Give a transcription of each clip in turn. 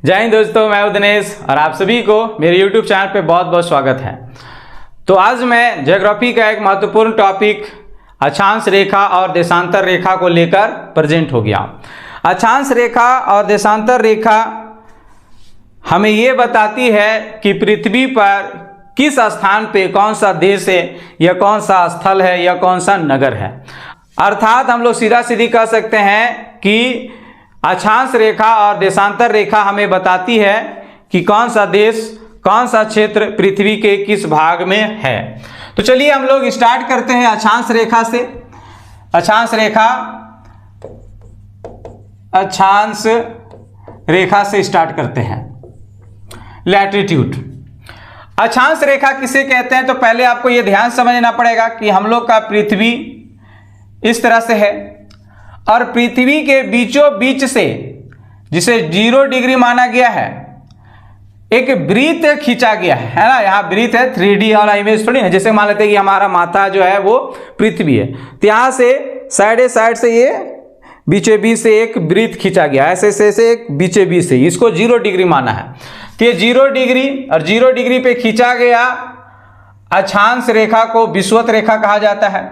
जय हिंद दोस्तों, मैं हूं दिनेश और आप सभी को मेरे YouTube चैनल पे बहुत बहुत स्वागत है। तो आज मैं ज्योग्राफी का एक महत्वपूर्ण टॉपिक अक्षांश रेखा और देशांतर रेखा को लेकर प्रेजेंट हो गया। अक्षांश रेखा और देशांतर रेखा हमें ये बताती है कि पृथ्वी पर किस स्थान पे कौन सा देश है या कौन सा स्थल है या कौन सा नगर है। अर्थात हम लोग सीधा सीधी कह सकते हैं कि अक्षांश रेखा और देशांतर रेखा हमें बताती है कि कौन सा देश, कौन सा क्षेत्र पृथ्वी के किस भाग में है। तो चलिए हम लोग स्टार्ट करते हैं अक्षांश रेखा से। अक्षांश रेखा से स्टार्ट करते हैं। लैटिट्यूड। अक्षांश रेखा किसे कहते हैं, तो पहले आपको यह ध्यान समझना पड़ेगा कि हम लोग का पृथ्वी इस तरह से है और पृथ्वी के बीचों बीच से, जिसे 0 डिग्री माना गया है, एक वृत्त खींचा गया है ना। यहाँ वृत्त है, 3D वाला इमेज थोड़ी है। जैसे मान लेते हैं कि हमारा माथा जो है वो पृथ्वी है, तो यहाँ से साइड से ये बीचों बीच से एक वृत्त खींचा गया है, ऐसे एक बीचों बीच से, इसको 0 डिग्री माना है। तो ये 0 डिग्री और 0 डिग्री पे खींचा गया अक्षांश रेखा को विषुवत रेखा कहा जाता है।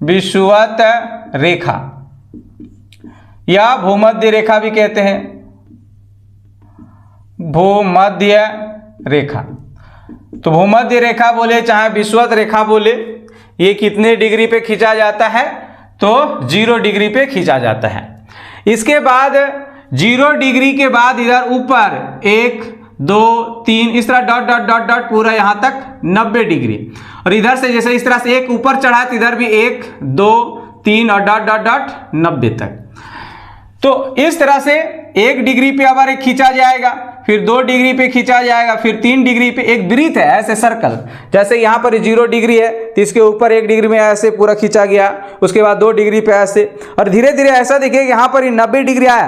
विषुवत रेखा या भूमध्य रेखा भी कहते हैं। भूमध्य रेखा, तो भूमध्य रेखा बोले चाहे विषुवत रेखा बोले, ये कितने डिग्री पे खींचा जाता है, तो 0 डिग्री पे खींचा जाता है। इसके बाद 0 डिग्री के बाद इधर ऊपर 1 2 3 इस तरह डॉट डॉट डॉट डॉट पूरा यहां तक 90 डिग्री, और इधर से जैसे इस तरह से एक ऊपर चढ़ा तो इधर भी 1 2 3 और डॉट डॉट डॉट 90 तक। तो इस तरह से 1 डिग्री पे अब एक खींचा जाएगा, फिर 2 डिग्री पे खींचा जाएगा, फिर 3 डिग्री पे एक वृत्त है ऐसे सर्कल। जैसे यहाँ पर 0 डिग्री है तो इसके ऊपर 1 डिग्री में ऐसे पूरा खींचा गया, उसके बाद 2 डिग्री पे ऐसे, और धीरे धीरे ऐसा देखिए यहाँ पर 90 डिग्री आया,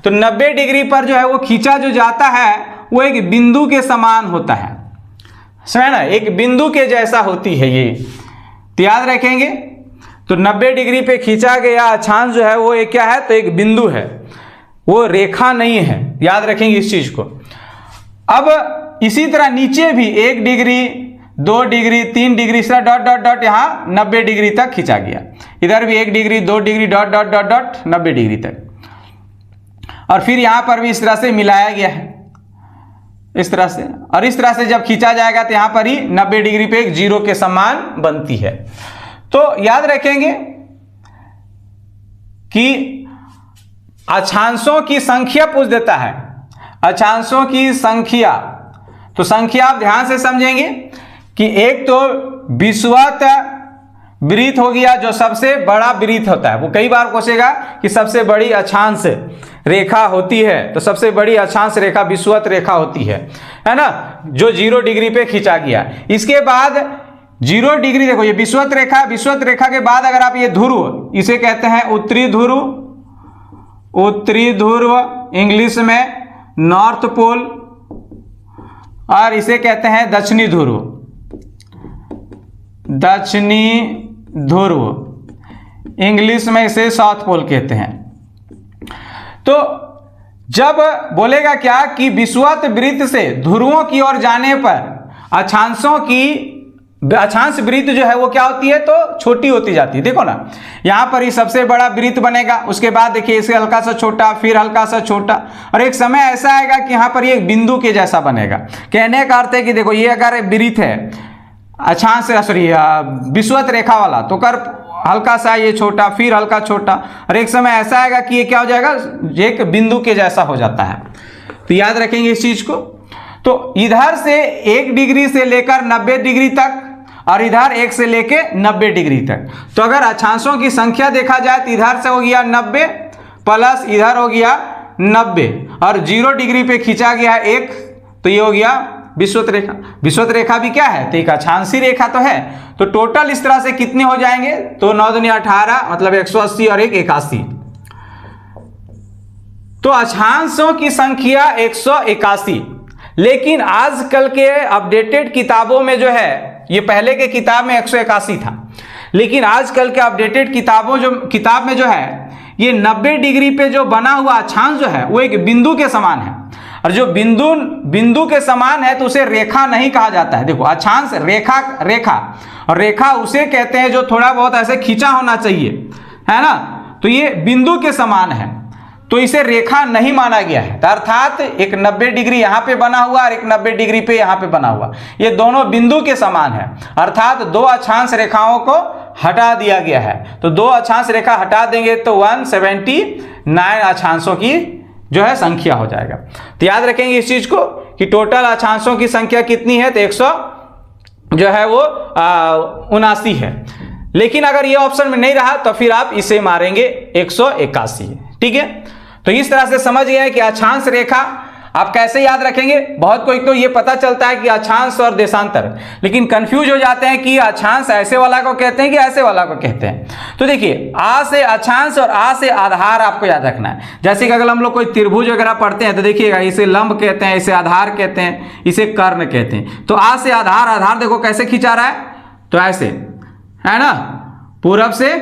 तो 90 डिग्री पर जो है वो खींचा जो जाता है वो एक बिंदु के समान होता है, समझ ना, एक बिंदु के जैसा होती है ये, तो याद रखेंगे। तो 90 डिग्री पे खींचा गया अक्षांश जो है वो एक क्या है, तो एक बिंदु है, वो रेखा नहीं है, याद रखेंगे इस चीज को। अब इसी तरह नीचे भी 1 डिग्री 2 डिग्री 3 डिग्री इस तरह डॉट डॉट डॉट यहाँ 90 डिग्री तक खींचा गया, इधर भी 1 degree 2 degree dot dot dot dot 90 degree तक, और फिर यहाँ पर भी इस तरह से मिलाया गया है इस तरह से, और इस तरह से जब खींचा जाएगा तो यहाँ पर ही 90 डिग्री पे एक 0 के समान बनती है। तो याद रखेंगे कि अक्षांशों की संख्या पूछ देता है, अक्षांशों की संख्या। तो संख्या आप ध्यान से समझेंगे कि एक तो विषुवत वृत्त हो गया जो सबसे बड़ा वृत्त होता है, वो कई बार पूछेगा कि सबसे बड़ी अक्षांश रेखा होती है, तो सबसे बड़ी अक्षांश रेखा विषुवत रेखा होती है ना, जो 0 डिग्री पे खींचा गया। इसके बाद 0 डिग्री, देखो ये विषुवत रेखा, विषुवत रेखा के बाद अगर आप ये ध्रुव, इसे कहते हैं उत्तरी ध्रुव, इंग्लिश में नॉर्थ पोल, और इसे कहते हैं दक्षिणी ध्रुव, इंग्लिश में इसे साउथ पोल कहते हैं। तो जब बोलेगा क्या कि विषुवत वृत्त से ध्रुवों की ओर जाने पर अक्षांश वृत्त जो है वो क्या होती है, तो छोटी होती जाती है। देखो ना, यहाँ पर ही सबसे बड़ा वृत्त बनेगा, उसके बाद देखिए इससे हल्का सा छोटा, फिर हल्का सा छोटा, और एक समय ऐसा आएगा कि यहाँ पर ये एक बिंदु के जैसा बनेगा। कहने का अर्थ है कि देखो ये अगर वृत्त है अक्षांश विषुवत रेखा वाला, तो कर हल्का सा ये छोटा, फिर हल्का छोटा, और एक समय ऐसा आएगा कि ये क्या हो जाएगा, एक बिंदु के जैसा हो जाता है। तो याद रखेंगे इस चीज को। तो इधर से 1 डिग्री से लेकर 90 डिग्री तक, और इधर 1 से लेके 90 डिग्री तक। तो अगर अक्षांशों की संख्या देखा जाए तो इधर से हो गया 90 प्लस इधर हो गया 90, और 0 डिग्री पे खींचा गया 1, तो ये हो गया विषुवत रेखा। विषुवत रेखा भी क्या है, तो एक अक्षांशी रेखा तो है। तो टोटल इस तरह से कितने हो जाएंगे, तो 9 दूनी 18, मतलब 180 और 1 81। तो अक्षांशों की संख्या 181। लेकिन आजकल के अपडेटेड किताबों में जो है, ये पहले के किताब में 181 था, लेकिन आजकल के अपडेटेड किताब में जो है ये 90 डिग्री पे जो बना हुआ अक्षांश जो है वो एक बिंदु के समान है। और जो बिंदु के समान है तो उसे रेखा नहीं कहा जाता है। देखो अक्षांश रेखा और रेखा उसे कहते हैं जो थोड़ा बहुत ऐसे खींचा होना चाहिए, है ना। तो ये बिंदु के समान है तो इसे रेखा नहीं माना गया है। तो अर्थात एक 90 डिग्री यहाँ पे बना हुआ और एक 90 डिग्री पे यहाँ पे बना हुआ, ये दोनों बिंदु के समान है। अर्थात दो अक्षांश रेखाओं को हटा दिया गया है। तो दो अक्षांश रेखा हटा देंगे तो 179 अक्षांशों की जो है संख्या हो जाएगा। तो याद रखेंगे इस चीज को कि टोटल अक्षांशों की संख्या कितनी है, तो 100 जो है वो 79 है। लेकिन अगर ये ऑप्शन में नहीं रहा तो फिर आप इसे मारेंगे 181। ठीक है, तो इस तरह से समझ गए कि अक्षांश रेखा आप कैसे याद रखेंगे। बहुत कोई तो ये पता चलता है कि अक्षांश और देशांतर, लेकिन कंफ्यूज हो जाते हैं कि अक्षांश ऐसे वाला को कहते हैं कि ऐसे वाला को कहते हैं। तो देखिए आ से अक्षांश और आ से आधार आपको याद रखना है। जैसे कि अगर हम लोग कोई त्रिभुज वगैरह पढ़ते हैं तो देखिएगा इसे लंब कहते हैं, इसे आधार कहते हैं, इसे कर्ण कहते हैं। तो आ से आधार, आधार देखो कैसे खींचा रहा है, तो ऐसे है ना, पूरब से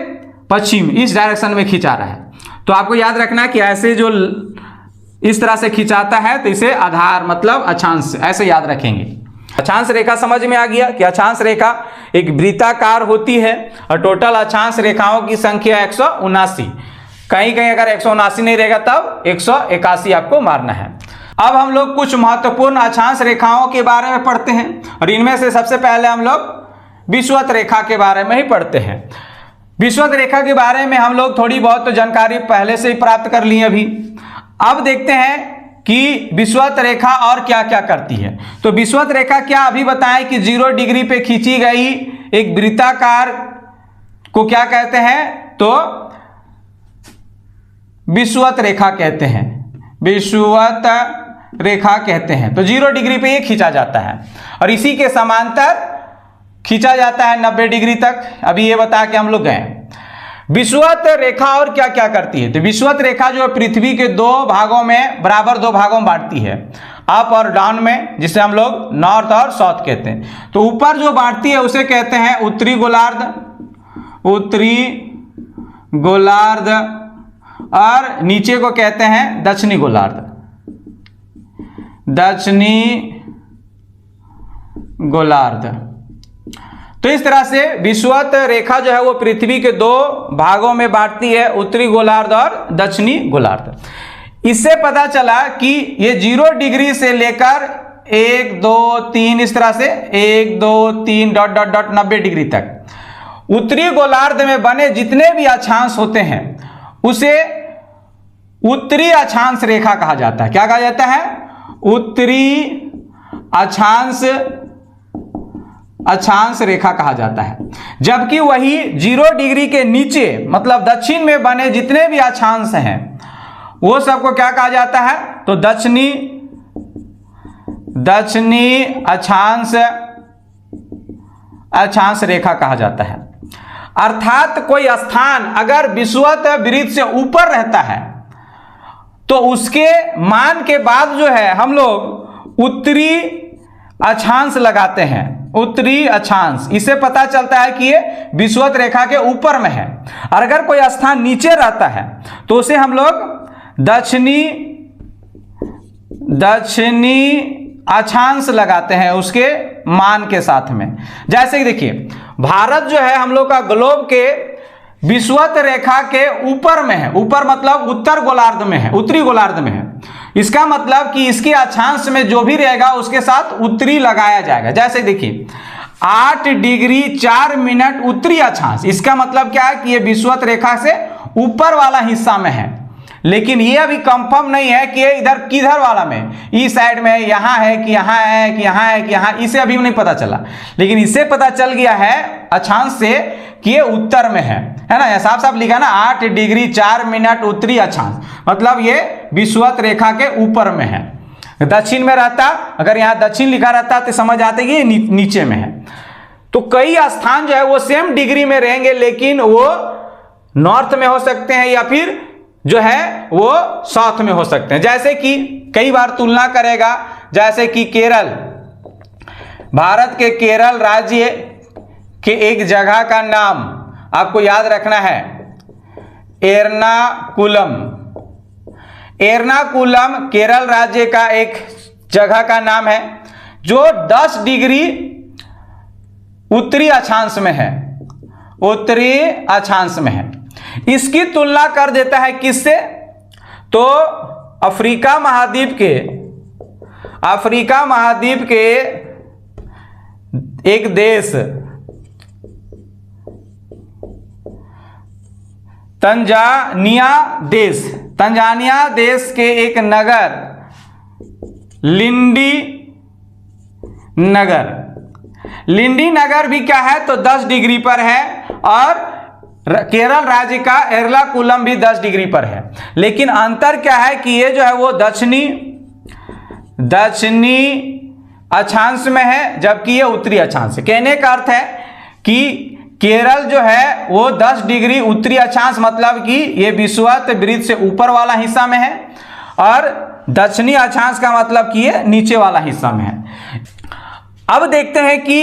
पश्चिम इस डायरेक्शन में खींचा रहा है। तो आपको याद रखना है कि ऐसे जो इस तरह से खिंचाता है तो इसे आधार मतलब अक्षांश ऐसे याद रखेंगे। अक्षांश रेखा समझ में आ गया कि अक्षांश रेखा एक वृत्ताकार होती है और टोटल अक्षांश रेखाओं की संख्या 179। कहीं कहीं अगर 179 नहीं रहेगा तब 181 आपको मारना है। अब हम लोग कुछ महत्वपूर्ण अक्षांश रेखाओं के बारे में पढ़ते हैं और इनमें से सबसे पहले हम लोग विषुवत रेखा के बारे में ही पढ़ते हैं। विषुवत रेखा के बारे में हम लोग थोड़ी बहुत तो जानकारी पहले से ही प्राप्त कर ली अभी। अब देखते हैं कि विषुवत रेखा और क्या क्या करती है। तो विषुवत रेखा क्या अभी बताएं कि 0 डिग्री पे खींची गई एक वृत्ताकार को क्या कहते हैं, तो विषुवत रेखा कहते हैं, विषुवत रेखा कहते हैं। तो 0 डिग्री पे ये खींचा जाता है और इसी के समांतर खींचा जाता है 90 डिग्री तक। अभी ये बता के हम लोग गए। विषुवत रेखा और क्या क्या करती है, तो विषुवत रेखा जो पृथ्वी के दो भागों में बराबर 2 भागों में बांटती है, अप और डाउन में, जिसे हम लोग नॉर्थ और साउथ कहते हैं। तो ऊपर जो बांटती है उसे कहते हैं उत्तरी गोलार्ध, उत्तरी गोलार्ध, और नीचे को कहते हैं दक्षिणी गोलार्ध, दक्षिणी गोलार्ध। तो इस तरह से विषुवत रेखा जो है वो पृथ्वी के 2 भागों में बांटती है, उत्तरी गोलार्ध और दक्षिणी गोलार्ध। इससे पता चला कि ये 0 डिग्री से लेकर 1 2 3 इस तरह से 1 2 3 डॉट डॉट डॉट 90 डिग्री तक उत्तरी गोलार्ध में बने जितने भी अक्षांश होते हैं उसे उत्तरी अक्षांश रेखा कहा जाता है। क्या कहा जाता है, उत्तरी अक्षांश रेखा कहा जाता है। जबकि वही 0 डिग्री के नीचे मतलब दक्षिण में बने जितने भी अक्षांश हैं वो सबको क्या कहा जाता है, तो दक्षिणी अक्षांश रेखा कहा जाता है। अर्थात कोई स्थान अगर विषुवत वृत्त से ऊपर रहता है तो उसके मान के बाद जो है हम लोग उत्तरी अक्षांश लगाते हैं, उत्तरी अक्षांश। इससे पता चलता है कि ये विषुवत रेखा के ऊपर में है। और अगर कोई स्थान नीचे रहता है तो उसे हम लोग दक्षिणी अक्षांश लगाते हैं उसके मान के साथ में। जैसे कि देखिए भारत जो है हम लोग का ग्लोब के विषुवत रेखा के ऊपर में है, ऊपर मतलब उत्तर गोलार्ध में है, उत्तरी गोलार्ध में है। इसका मतलब कि इसके अक्षांश में जो भी रहेगा उसके साथ उत्तरी लगाया जाएगा। जैसे देखिए 8 डिग्री 4 मिनट उत्तरी अक्षांश, इसका मतलब क्या है कि ये विषुवत रेखा से ऊपर वाला हिस्सा में है। लेकिन ये अभी कंफर्म नहीं है कि ये इधर किधर वाला में, इस साइड में यहाँ है कि यहाँ है कि यहाँ है कि यहाँ, इसे अभी नहीं पता चला। लेकिन इससे पता चल गया है अक्षांश से कि ये उत्तर में है ना। यह साफ साफ लिखा ना 8 डिग्री 4 मिनट उत्तरी अक्षांश, मतलब ये विषुवत रेखा के ऊपर में है। दक्षिण में रहता, अगर यहाँ दक्षिण लिखा रहता तो समझ आते कि ये नीचे में है। तो कई स्थान जो है वो सेम डिग्री में रहेंगे लेकिन वो नॉर्थ में हो सकते हैं या फिर जो है वो साउथ में हो सकते हैं। जैसे कि कई बार तुलना करेगा, जैसे कि केरल, भारत के केरल राज्य के एक जगह का नाम आपको याद रखना है एर्नाकुलम। एर्नाकुलम केरल राज्य का एक जगह का नाम है जो 10 डिग्री उत्तरी अक्षांश में है, उत्तरी अक्षांश में है। इसकी तुलना कर देता है किससे? तो अफ्रीका महाद्वीप के एक देश तंजानिया देश के एक नगर लिंडी नगर भी क्या है? तो 10 डिग्री पर है और केरल राज्य का एर्नाकुलम भी 10 डिग्री पर है। लेकिन अंतर क्या है कि ये जो है वो दक्षिणी अक्षांश में है, जबकि ये उत्तरी अक्षांश है। कहने का अर्थ है कि केरल जो है वो 10 डिग्री उत्तरी अक्षांश, मतलब कि ये विषुवत वृत्त से ऊपर वाला हिस्सा में है, और दक्षिणी अक्षांश का मतलब कि ये नीचे वाला हिस्सा में है। अब देखते हैं कि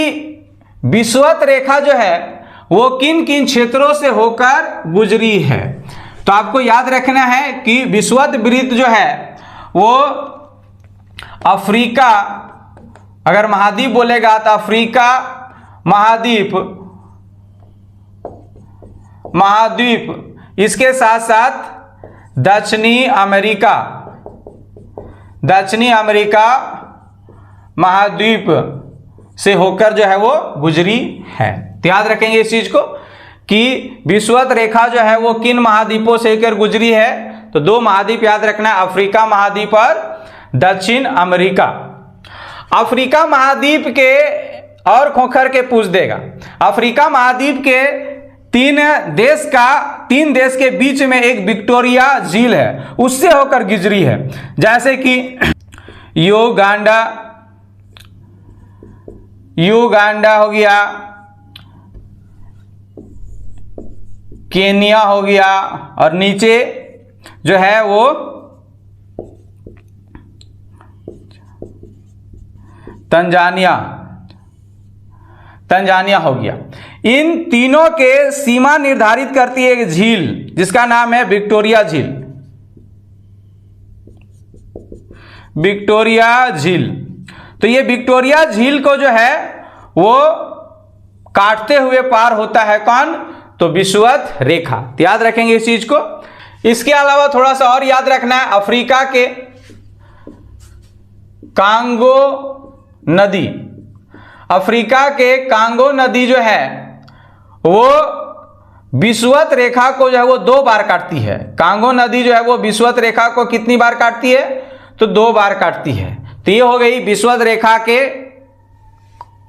विषुवत रेखा जो है वो किन किन क्षेत्रों से होकर गुजरी है। तो आपको याद रखना है कि विषुवत वृत्त जो है वो अफ्रीका, अगर महाद्वीप बोलेगा तो अफ्रीका महाद्वीप, इसके साथ साथ दक्षिणी अमेरिका महाद्वीप से होकर जो है वो गुजरी है। तो याद रखेंगे इस चीज को कि विषुवत रेखा जो है वो किन महाद्वीपों से होकर गुजरी है। तो 2 महाद्वीप याद रखना है, अफ्रीका महाद्वीप और दक्षिण अमेरिका। अफ्रीका महाद्वीप के और खोखर के पूछ देगा। अफ्रीका महाद्वीप के 3 देश के बीच में एक विक्टोरिया झील है, उससे होकर गुजरी है। जैसे कि युगांडा हो गया, केनिया हो गया, और नीचे जो है वो तंजानिया हो गया। इन तीनों के सीमा निर्धारित करती है एक झील जिसका नाम है विक्टोरिया झील। तो ये विक्टोरिया झील को जो है वो काटते हुए पार होता है कौन? तो विषुवत रेखा। तो याद रखेंगे इस चीज को। इसके अलावा थोड़ा सा और याद रखना है, अफ्रीका के कांगो नदी जो है वो विषुवत रेखा को जो है वो 2 बार काटती है। कांगो नदी जो है वो विषुवत रेखा को कितनी बार काटती है? तो 2 बार काटती है। तो ये हो गई विषुवत रेखा के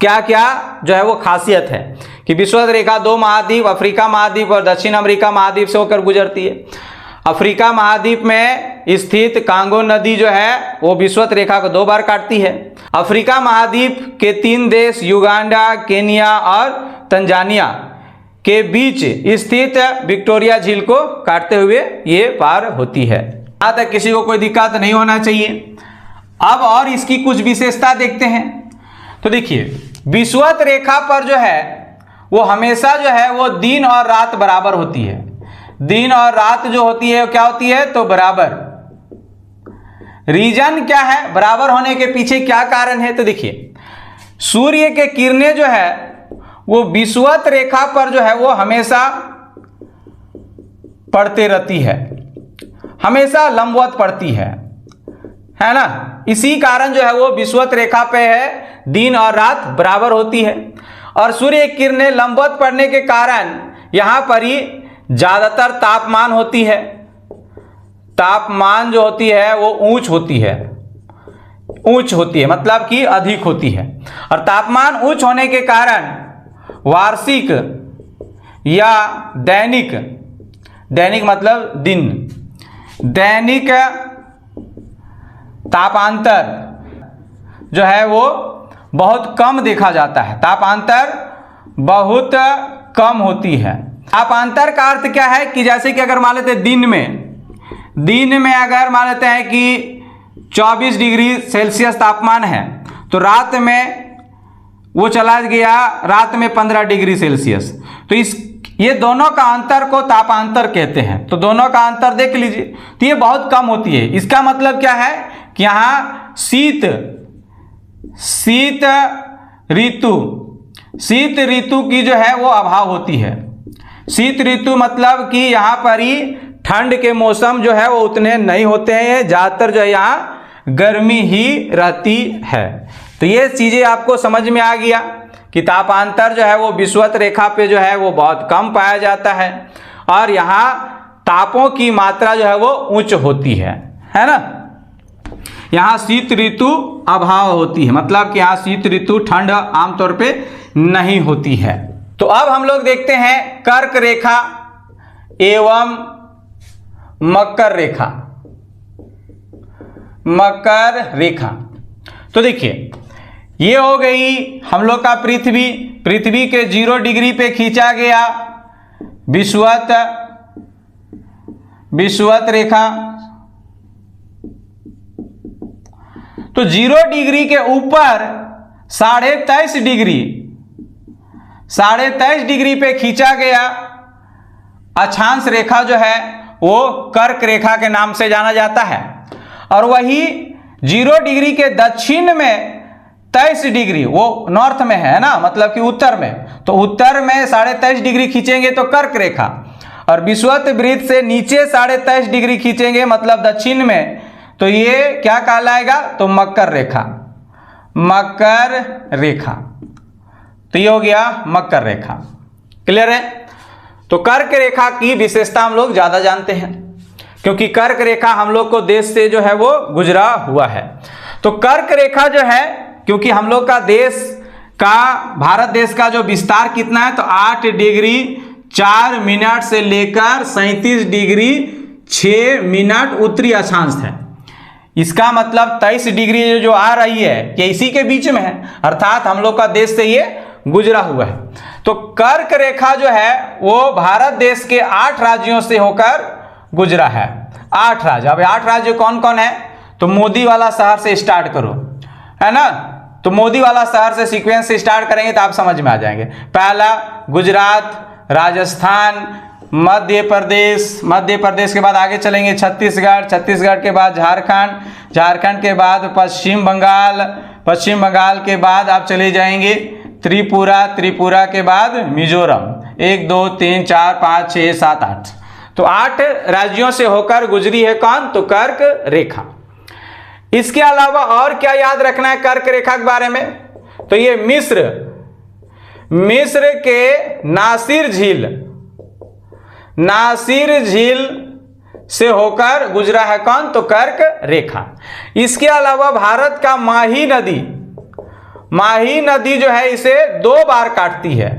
क्या क्या जो है वो खासियत है कि विषुवत रेखा 2 महाद्वीप, अफ्रीका महाद्वीप और दक्षिण अमेरिका महाद्वीप से होकर गुजरती है। अफ्रीका महाद्वीप में स्थित कांगो नदी जो है वो विषुवत रेखा को 2 बार काटती है। अफ्रीका महाद्वीप के 3 देश युगांडा, केनिया और तंजानिया के बीच स्थित विक्टोरिया झील को काटते हुए ये पार होती है। यहाँ तक किसी को कोई दिक्कत नहीं होना चाहिए। अब और इसकी कुछ विशेषता देखते हैं। तो देखिए, विषुवत रेखा पर जो है वो हमेशा जो है वो दिन और रात बराबर होती है। दिन और रात जो होती है क्या होती है? तो बराबर। रीजन क्या है बराबर होने के पीछे, क्या कारण है? तो देखिए, सूर्य के किरणें जो है वो विषुवत रेखा पर जो है वो हमेशा पड़ते रहती है, हमेशा लंबवत पड़ती है ना। इसी कारण जो है वो विषुवत रेखा पे है, दिन और रात बराबर होती है। और सूर्य की किरणें लंबवत पड़ने के कारण यहां पर ही ज्यादातर तापमान होती है। तापमान जो होती है वो ऊंच होती है, मतलब कि अधिक होती है। और तापमान उच्च होने के कारण वार्षिक या दैनिक मतलब दिन, दैनिक तापांतर जो है वो बहुत कम देखा जाता है। तापांतर बहुत कम होती है। तापांतर का अर्थ क्या है कि जैसे कि अगर मान लेते हैं दिन में अगर मान लेते हैं कि 24 डिग्री सेल्सियस तापमान है, तो रात में वो चला गया रात में 15 डिग्री सेल्सियस। तो इस ये दोनों का अंतर को तापांतर कहते हैं। तो दोनों का अंतर देख लीजिए, तो ये बहुत कम होती है। इसका मतलब क्या है कि यहाँ शीत ऋतु की जो है वो अभाव होती है। शीत ऋतु मतलब कि यहाँ पर ही ठंड के मौसम जो है वो उतने नहीं होते हैं, ज़्यादातर जो है यहाँ गर्मी ही रहती है। तो ये चीज़ें आपको समझ में आ गया कि तापांतर जो है वो विषुवत रेखा पे जो है वो बहुत कम पाया जाता है और यहाँ तापों की मात्रा जो है वो उच्च होती है ना। यहाँ शीत ऋतु अभाव होती है, मतलब कि यहाँ शीत ऋतु ठंड आमतौर पे नहीं होती है। तो अब हम लोग देखते हैं कर्क रेखा एवं मकर रेखा। मकर रेखा, तो देखिए ये हो गई हम लोग का पृथ्वी के 0 डिग्री पे खींचा गया विषुवत रेखा। तो 0 डिग्री के ऊपर 23.5 डिग्री पे खींचा गया अक्षांश रेखा जो है वो कर्क रेखा के नाम से जाना जाता है। और वही 0 डिग्री के दक्षिण में 23 डिग्री, वो नॉर्थ में है ना, मतलब कि उत्तर में, तो उत्तर में 23.5 डिग्री खींचेंगे तो कर्क रेखा, और विषुवत वृत्त से नीचे 23.5 डिग्री खींचेंगे मतलब दक्षिण में, तो ये क्या कहलाएगा, तो मकर रेखा। मकर रेखा, तो ये हो गया मकर रेखा। क्लियर है। तो कर्क रेखा की विशेषता हम लोग ज्यादा जानते हैं क्योंकि कर्क रेखा हम लोग को देश से जो है वो गुजरा हुआ है। तो कर्क रेखा जो है, क्योंकि हम लोग का भारत देश का जो विस्तार कितना है, तो 8 डिग्री 4 मिनट से लेकर 37 डिग्री 6 मिनट उत्तरी अक्षांश है। इसका मतलब 23 डिग्री जो आ रही है ये इसी के बीच में है, अर्थात हम लोग का देश से ये गुजरा हुआ है। तो कर्क रेखा जो है वो भारत देश के 8 राज्यों से होकर गुजरा है। 8 राज्य। अब 8 राज्य कौन कौन है, तो मोदी वाला शहर से स्टार्ट करो, है ना। तो मोदी वाला शहर से सीक्वेंस से स्टार्ट करेंगे तो आप समझ में आ जाएंगे। पहला गुजरात, राजस्थान, मध्य प्रदेश के बाद आगे चलेंगे छत्तीसगढ़ के बाद झारखंड के बाद पश्चिम बंगाल के बाद आप चले जाएंगे त्रिपुरा के बाद मिजोरम। 1 2 3 4 5 6 7 8, तो 8 राज्यों से होकर गुजरी है कौन, तो कर्क रेखा। इसके अलावा और क्या याद रखना है कर्क रेखा के बारे में, तो ये मिस्र के नासिर झील से होकर गुजरा है कौन, तो कर्क रेखा। इसके अलावा भारत का माही नदी जो है इसे 2 बार काटती है,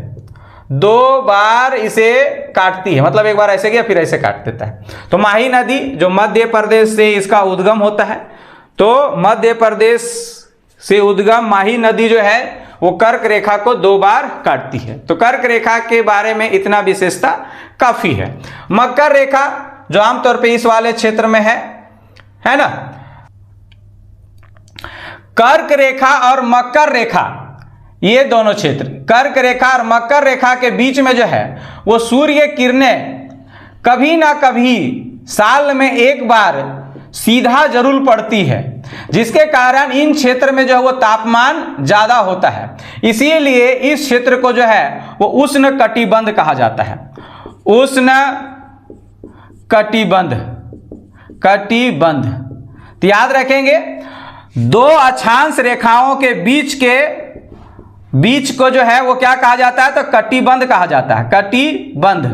2 बार इसे काटती है, मतलब एक बार ऐसे गया फिर ऐसे काट देता है। तो माही नदी जो मध्य प्रदेश से इसका उद्गम होता है, तो मध्य प्रदेश से उद्गम माही नदी जो है वो कर्क रेखा को 2 बार काटती है। तो कर्क रेखा के बारे में इतना विशेषता काफी है। मकर रेखा जो आमतौर पे इस वाले क्षेत्र में है ना। कर्क रेखा और मकर रेखा, ये दोनों क्षेत्र, कर्क रेखा और मकर रेखा के बीच में जो है वो सूर्य किरणें कभी ना कभी साल में एक बार सीधा जरूर पड़ती है, जिसके कारण इन क्षेत्र में जो है वो तापमान ज्यादा होता है। इसीलिए इस क्षेत्र को जो है वो उष्ण कटिबंध कहा जाता है। उष्ण कटिबंध। तो याद रखेंगे 2 अक्षांश रेखाओं के बीच को जो है वो क्या कहा जाता है, तो कटिबंध कहा जाता है। कटिबंध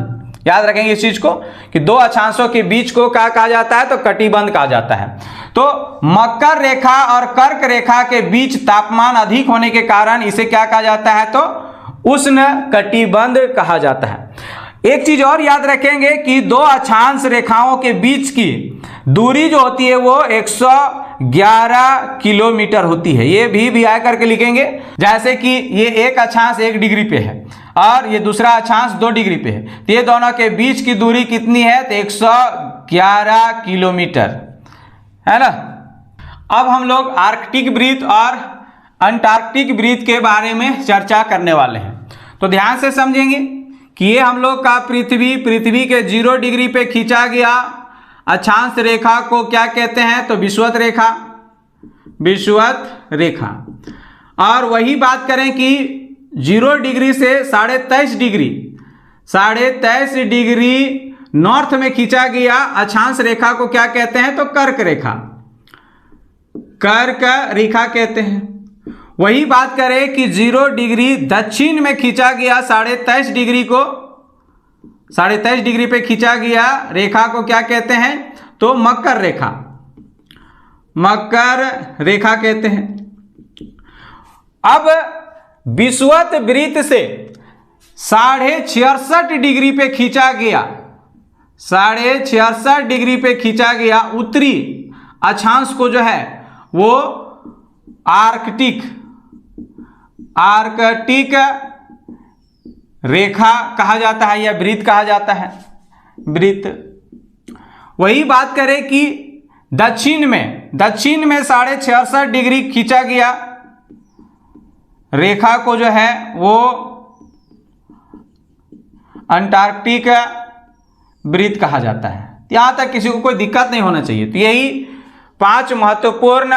याद रखेंगे इस चीज को कि 2 अक्षांशों के बीच को क्या कहा जाता है, तो कटिबंध कहा जाता है। तो मकर रेखा और कर्क रेखा के बीच तापमान अधिक होने के कारण इसे क्या कहा जाता है, तो उष्ण कटिबंध कहा जाता है। एक चीज और याद रखेंगे कि 2 अक्षांश रेखाओं के बीच की दूरी जो होती है वो 111 किलोमीटर होती है। ये भी आया करके लिखेंगे, जैसे कि ये एक अक्षांश 1 डिग्री पे है और ये दूसरा अक्षांश 2 डिग्री पे है, तो ये दोनों के बीच की दूरी कितनी है, तो 111 किलोमीटर, है ना। अब हम लोग आर्कटिक वृत्त और अंटार्कटिक वृत्त के बारे में चर्चा करने वाले हैं। तो ध्यान से समझेंगे कि ये हम लोग का पृथ्वी के 0 डिग्री पे खींचा गया अक्षांश रेखा को क्या कहते हैं, तो विषुवत रेखा। और वही बात करें कि 0 डिग्री से 23.5 डिग्री नॉर्थ में खींचा गया अक्षांश रेखा को क्या कहते हैं, तो कर्क रेखा कहते हैं। वही बात करें कि 0 डिग्री दक्षिण में खींचा गया 23.5 डिग्री पे खींचा गया रेखा को क्या कहते हैं, तो मकर रेखा कहते हैं। अब विषुवत वृत्त से 66.5 डिग्री पे खींचा गया 66.5 डिग्री पे खींचा गया उत्तरी अक्षांश को जो है वो आर्कटिक रेखा कहा जाता है या वृत्त कहा जाता है, वृत्त। वही बात करें कि दक्षिण में 66.5 डिग्री खींचा गया रेखा को जो है वो अंटार्कटिक वृत्त कहा जाता है। यहां तक किसी को कोई दिक्कत नहीं होना चाहिए। तो यही 5 महत्वपूर्ण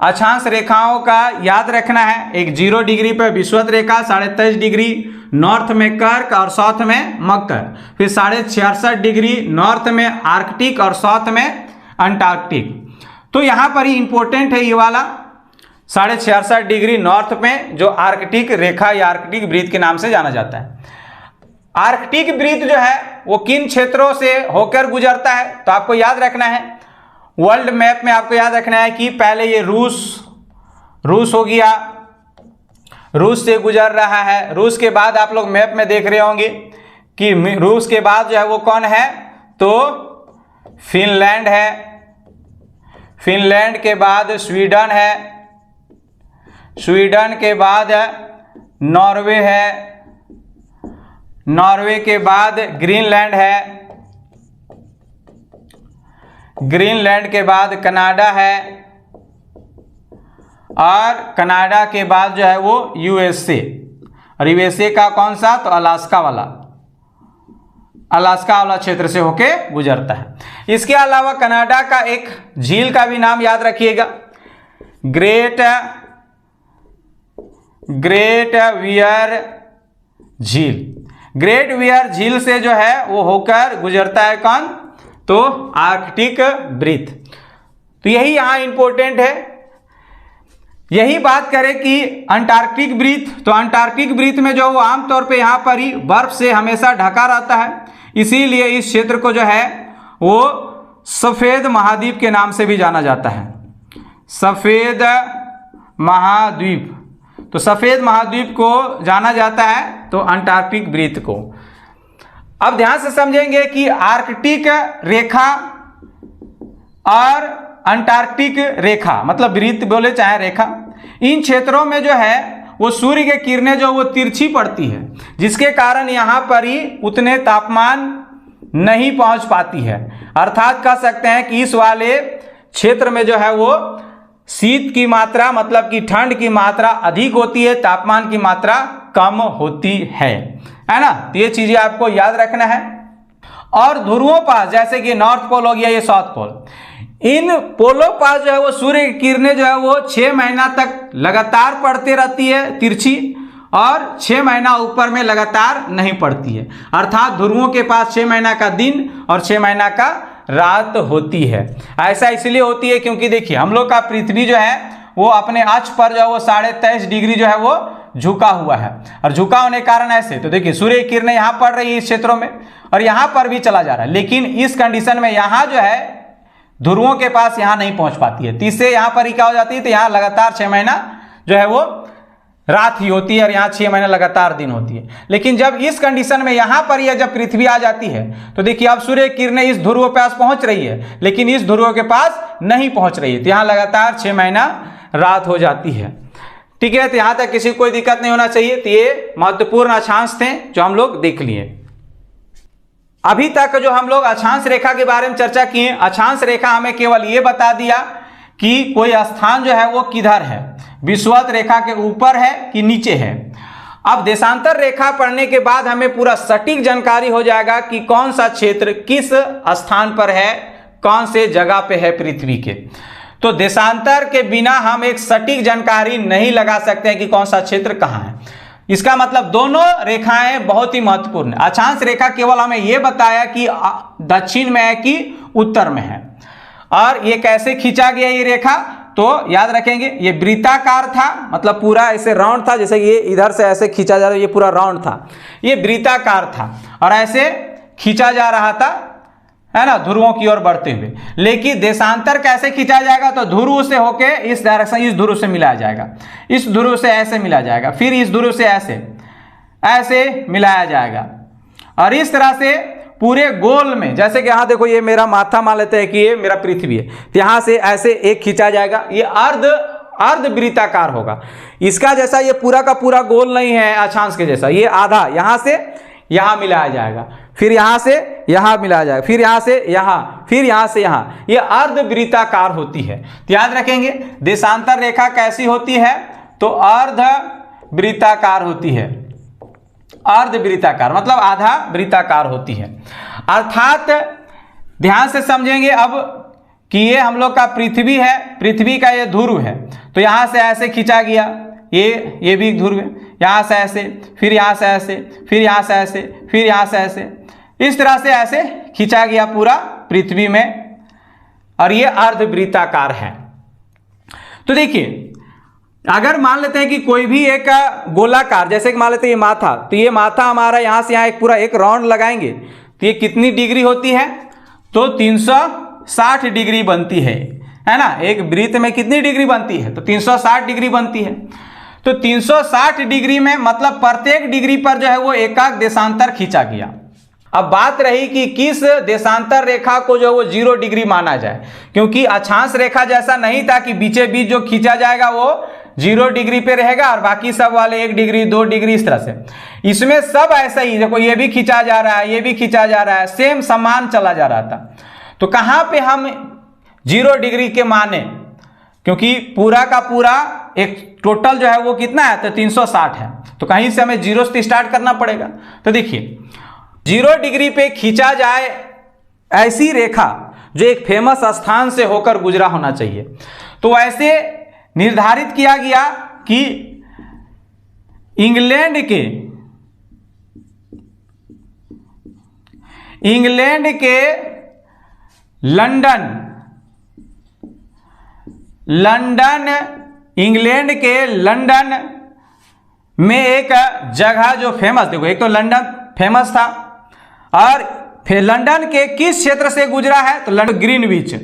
अक्षांश रेखाओं का याद रखना है। एक 0 डिग्री पर विषुवत रेखा, 23.5 डिग्री नॉर्थ में कर्क और साउथ में मकर, फिर 66.5 डिग्री नॉर्थ में आर्कटिक और साउथ में अंटार्कटिक। तो यहाँ पर ही इंपॉर्टेंट है ये वाला 66.5 डिग्री नॉर्थ में जो आर्कटिक रेखा या आर्कटिक वृत्त के नाम से जाना जाता है। आर्कटिक वृत्त जो है वो किन क्षेत्रों से होकर गुजरता है, तो आपको याद रखना है। वर्ल्ड मैप में आपको याद रखना है कि पहले ये रूस हो गया, रूस से गुजर रहा है। रूस के बाद आप लोग मैप में देख रहे होंगे कि रूस के बाद जो है वो कौन है, तो फिनलैंड है। फिनलैंड के बाद स्वीडन है, स्वीडन के बाद नॉर्वे है, नॉर्वे के बाद ग्रीनलैंड है, ग्रीनलैंड के बाद कनाडा है, और कनाडा के बाद जो है वो यूएसए। और यूएसए का कौन सा, तो अलास्का वाला क्षेत्र से होके गुजरता है। इसके अलावा कनाडा का एक झील का भी नाम याद रखिएगा, ग्रेट वियर झील। ग्रेट वियर झील से जो है वो होकर गुजरता है कौन, तो आर्कटिक वृत्त। तो यही यहां इंपॉर्टेंट है। यही बात करें कि अंटार्कटिक वृत्त, तो अंटार्कटिक वृत्त में जो वो आमतौर पे यहां पर ही बर्फ से हमेशा ढका रहता है, इसीलिए इस क्षेत्र को जो है वो सफेद महाद्वीप के नाम से भी जाना जाता है, सफेद महाद्वीप। तो सफेद महाद्वीप को जाना जाता है तो अंटार्कटिक वृत्त को। अब ध्यान से समझेंगे कि आर्कटिक रेखा और अंटार्कटिक रेखा, मतलब वृत्त बोले चाहे रेखा, इन क्षेत्रों में जो है वो सूर्य की किरणें जो वो तिरछी पड़ती है, जिसके कारण यहाँ पर ही उतने तापमान नहीं पहुंच पाती है। अर्थात कह सकते हैं कि इस वाले क्षेत्र में जो है वो शीत की मात्रा, मतलब कि ठंड की मात्रा अधिक होती है, तापमान की मात्रा कम होती है ना। तो ये चीजें आपको याद रखना है। और ध्रुवों पास, जैसे कि नॉर्थ पोल हो गया, ये साउथ पोल, इन पोलों पास जो है वो सूर्य की किरणें जो है वो 6 महीना तक लगातार पड़ती रहती है तिरछी, और 6 महीना ऊपर में लगातार नहीं पड़ती है। अर्थात ध्रुवों के पास 6 महीना का दिन और 6 महीना का रात होती है। ऐसा इसलिए होती है क्योंकि देखिए हम लोग का पृथ्वी जो है वो अपने अक्ष पर जो है वो 23.5 डिग्री जो है वो झुका हुआ है, और झुका होने के कारण ऐसे, तो देखिए सूर्य की किरणें यहाँ पड़ रही है इस क्षेत्रों में और यहाँ पर भी चला जा रहा है, लेकिन इस कंडीशन में यहाँ जो है ध्रुवों के पास यहाँ नहीं पहुंच पाती है। तीसरे यहाँ पर ही क्या हो जाती है, तो यहाँ लगातार 6 महीना जो है वो रात ही होती है और यहाँ 6 महीने लगातार दिन होती है। लेकिन जब इस कंडीशन में यहाँ पर यह जब पृथ्वी आ जाती है तो देखिए अब सूर्य की किरणें इस ध्रुव के पास पहुंच रही है, लेकिन इस ध्रुव के पास नहीं पहुंच रही है, तो यहाँ लगातार 6 महीना रात हो जाती है। ठीक है, तो यहाँ तक किसी को कोई दिक्कत नहीं होना चाहिए। तो ये महत्वपूर्ण अक्षांश थे जो हम लोग देख लिए। अभी तक जो हम लोग अक्षांश रेखा के बारे में चर्चा किए, अक्षांश रेखा हमें केवल ये बता दिया कि कोई स्थान जो है वो किधर है, विषुवत रेखा के ऊपर है कि नीचे है। अब देशांतर रेखा पढ़ने के बाद हमें पूरा सटीक जानकारी हो जाएगा कि कौन सा क्षेत्र किस स्थान पर है, कौन से जगह पे है पृथ्वी के। तो देशांतर के बिना हम एक सटीक जानकारी नहीं लगा सकते हैं कि कौन सा क्षेत्र कहाँ है। इसका मतलब दोनों रेखाएं बहुत ही महत्वपूर्ण है। अक्षांश रेखा केवल हमें यह बताया कि दक्षिण में है कि उत्तर में है। और ये कैसे खींचा गया ये रेखा, तो याद रखेंगे ये वृत्ताकार था, मतलब पूरा ऐसे राउंड था, जैसे ये इधर से ऐसे खींचा जा रहा है, ये पूरा राउंड था, ये वृत्ताकार था और ऐसे खींचा जा रहा था, है ना, ध्रुवों की ओर बढ़ते हुए। लेकिन देशांतर कैसे खींचा जाएगा, तो ध्रुव से होके इस डायरेक्शन, इस ध्रुव से मिलाया जाएगा, इस ध्रुव से ऐसे मिलाया जाएगा, फिर इस ध्रुव से ऐसे ऐसे मिलाया जाएगा और इस तरह से पूरे गोल में। जैसे कि यहाँ देखो, ये मेरा माथा मान लेते हैं कि ये मेरा पृथ्वी है, तो यहाँ से ऐसे एक खींचा जाएगा, ये अर्ध वृत्ताकार होगा। इसका जैसा ये पूरा का पूरा गोल नहीं है अक्षांश के जैसा, ये आधा यहाँ से यहाँ मिलाया जाएगा, फिर यहाँ से यहाँ मिलाया जाएगा, फिर यहाँ से यहाँ, फिर यहाँ से यहाँ, ये अर्ध वृत्ताकार होती है। तो याद रखेंगे देशांतर रेखा कैसी होती है, तो अर्ध वृत्ताकार होती है। अर्ध वृत्ताकार मतलब आधा वृत्ताकार होती है। अर्थात ध्यान से समझेंगे अब कि ये हम लोग का पृथ्वी है, पृथ्वी का ये ध्रुव है, तो यहाँ से ऐसे खींचा गया, ये भी एक ध्रुव है, यहाँ से ऐसे, फिर यहाँ से ऐसे, फिर यहाँ से ऐसे, फिर यहाँ से ऐसे, इस तरह से ऐसे खींचा गया पूरा पृथ्वी में और ये अर्धवृत्ताकार है। तो देखिए, अगर मान लेते हैं कि कोई भी एक गोलाकार, जैसे कि मान लेते हैं ये माथा, तो ये माथा हमारा यहाँ से यहाँ एक पूरा एक राउंड लगाएंगे तो ये कितनी डिग्री होती है, तो 360 डिग्री बनती है ना। एक वृत्त में कितनी डिग्री बनती है, तो 360 डिग्री बनती है। तो 360 डिग्री में मतलब प्रत्येक डिग्री पर जो है वो एकाक देशांतर खींचा गया। अब बात रही कि किस देशांतर रेखा को जो है वो 0 डिग्री माना जाए, क्योंकि अक्षांश रेखा जैसा नहीं था कि बीचे बीच जो खींचा जाएगा वो 0 डिग्री पे रहेगा और बाकी सब वाले 1 डिग्री 2 डिग्री इस तरह से। इसमें सब ऐसा ही, देखो ये भी खींचा जा रहा है, ये भी खींचा जा रहा है, सेम समान चला जा रहा था। तो कहाँ पे हम 0 डिग्री के माने, क्योंकि पूरा का पूरा एक टोटल जो है वो कितना है, तो 360 है, तो कहीं से हमें 0 से स्टार्ट करना पड़ेगा। तो देखिए 0 डिग्री पे खींचा जाए ऐसी रेखा जो एक फेमस स्थान से होकर गुजरा होना चाहिए। तो ऐसे निर्धारित किया गया कि इंग्लैंड के लंदन, इंग्लैंड के लंदन में एक जगह जो फेमस, देखो एक तो लंदन फेमस था और फिर लंदन के किस क्षेत्र से गुजरा है, तो लंदन ग्रीनविच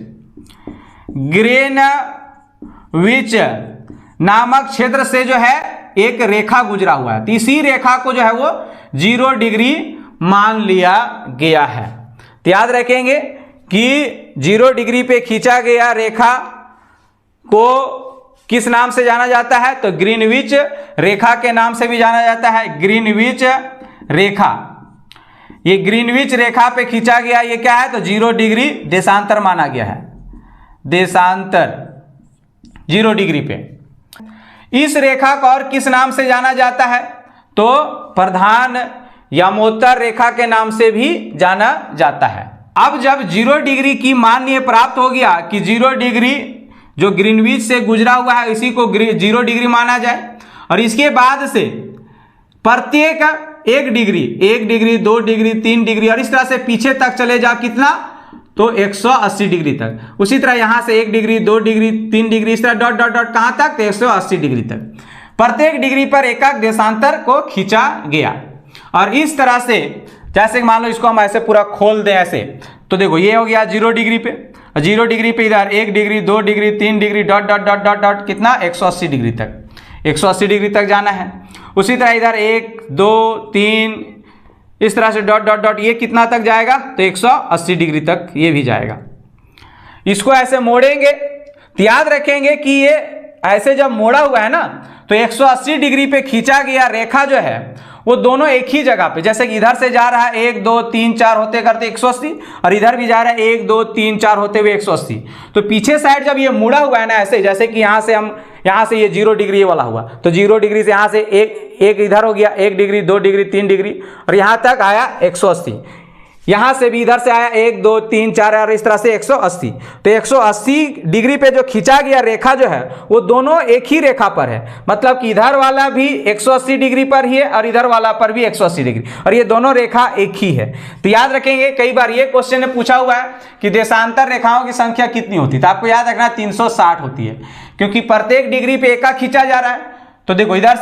नामक क्षेत्र से जो है एक रेखा गुजरा हुआ है। तो इसी रेखा को जो है वो 0 डिग्री मान लिया गया है। तो याद रखेंगे कि 0 डिग्री पे खींचा गया रेखा को किस नाम से जाना जाता है, तो ग्रीनविच रेखा के नाम से भी जाना जाता है। ग्रीनविच रेखा, ये ग्रीनविच रेखा पे खींचा गया, ये क्या है, तो 0 डिग्री देशांतर माना गया है। देशांतर 0 डिग्री पे इस रेखा को और किस नाम से जाना जाता है, तो प्रधान यमोत्तर रेखा के नाम से भी जाना जाता है। अब जब 0 डिग्री की मान ये प्राप्त हो गया कि 0 डिग्री जो ग्रीनविच से गुजरा हुआ है इसी को 0 डिग्री माना जाए, और इसके बाद से प्रत्येक 1 डिग्री 2 डिग्री 3 डिग्री और इस तरह से पीछे तक चले जाओ, कितना, तो 180 डिग्री तक। उसी तरह यहां से 1 डिग्री 2 डिग्री 3 डिग्री इस तरह डॉट डॉट डॉट कहां तक, तो 180 डिग्री तक। प्रत्येक डिग्री पर एकाक देशांतर को खींचा गया। और इस तरह से जैसे मान लो इसको हम ऐसे पूरा खोल दें ऐसे, तो देखो ये हो गया 0 डिग्री पे, 0 डिग्री पे इधर 1 degree 2 degree 3 degree dot dot dot dot dot कितना, 180 डिग्री तक, 180 डिग्री तक जाना है। उसी तरह इधर 1 2 3 इस तरह से डॉट डॉट डॉट, ये कितना तक जाएगा, तो 180 डिग्री तक ये भी जाएगा। इसको ऐसे मोड़ेंगे तो याद रखेंगे कि ये ऐसे जब मोड़ा हुआ है ना, तो 180 डिग्री पे खींचा गया रेखा जो है वो दोनों एक ही जगह पे, जैसे कि इधर से जा रहा है 1 2 3 4 होते करते 180 और इधर भी जा रहा है 1 2 3 4 होते हुए 180। तो पीछे साइड जब ये मुड़ा हुआ है ना ऐसे, जैसे कि यहाँ से हम यहाँ से ये 0 डिग्री वाला हुआ, तो 0 डिग्री से यहाँ से एक इधर हो गया 1 डिग्री 2 डिग्री 3 डिग्री और यहाँ तक आया 180। यहाँ से भी इधर से आया 1 2 3 4 और इस तरह से 180। तो 180 डिग्री पे जो खींचा गया रेखा जो है वो दोनों एक ही रेखा पर है, मतलब कि इधर वाला भी 180 डिग्री पर ही है और इधर वाला पर भी 180 डिग्री, और ये दोनों रेखा एक ही है। तो याद रखेंगे, कई बार ये क्वेश्चन में पूछा हुआ है कि देशांतर रेखाओं की संख्या कितनी होती है, तो आपको याद रखना 360 होती है, क्योंकि प्रत्येक डिग्री पे एक का खींचा जा रहा है। तो देखो इधर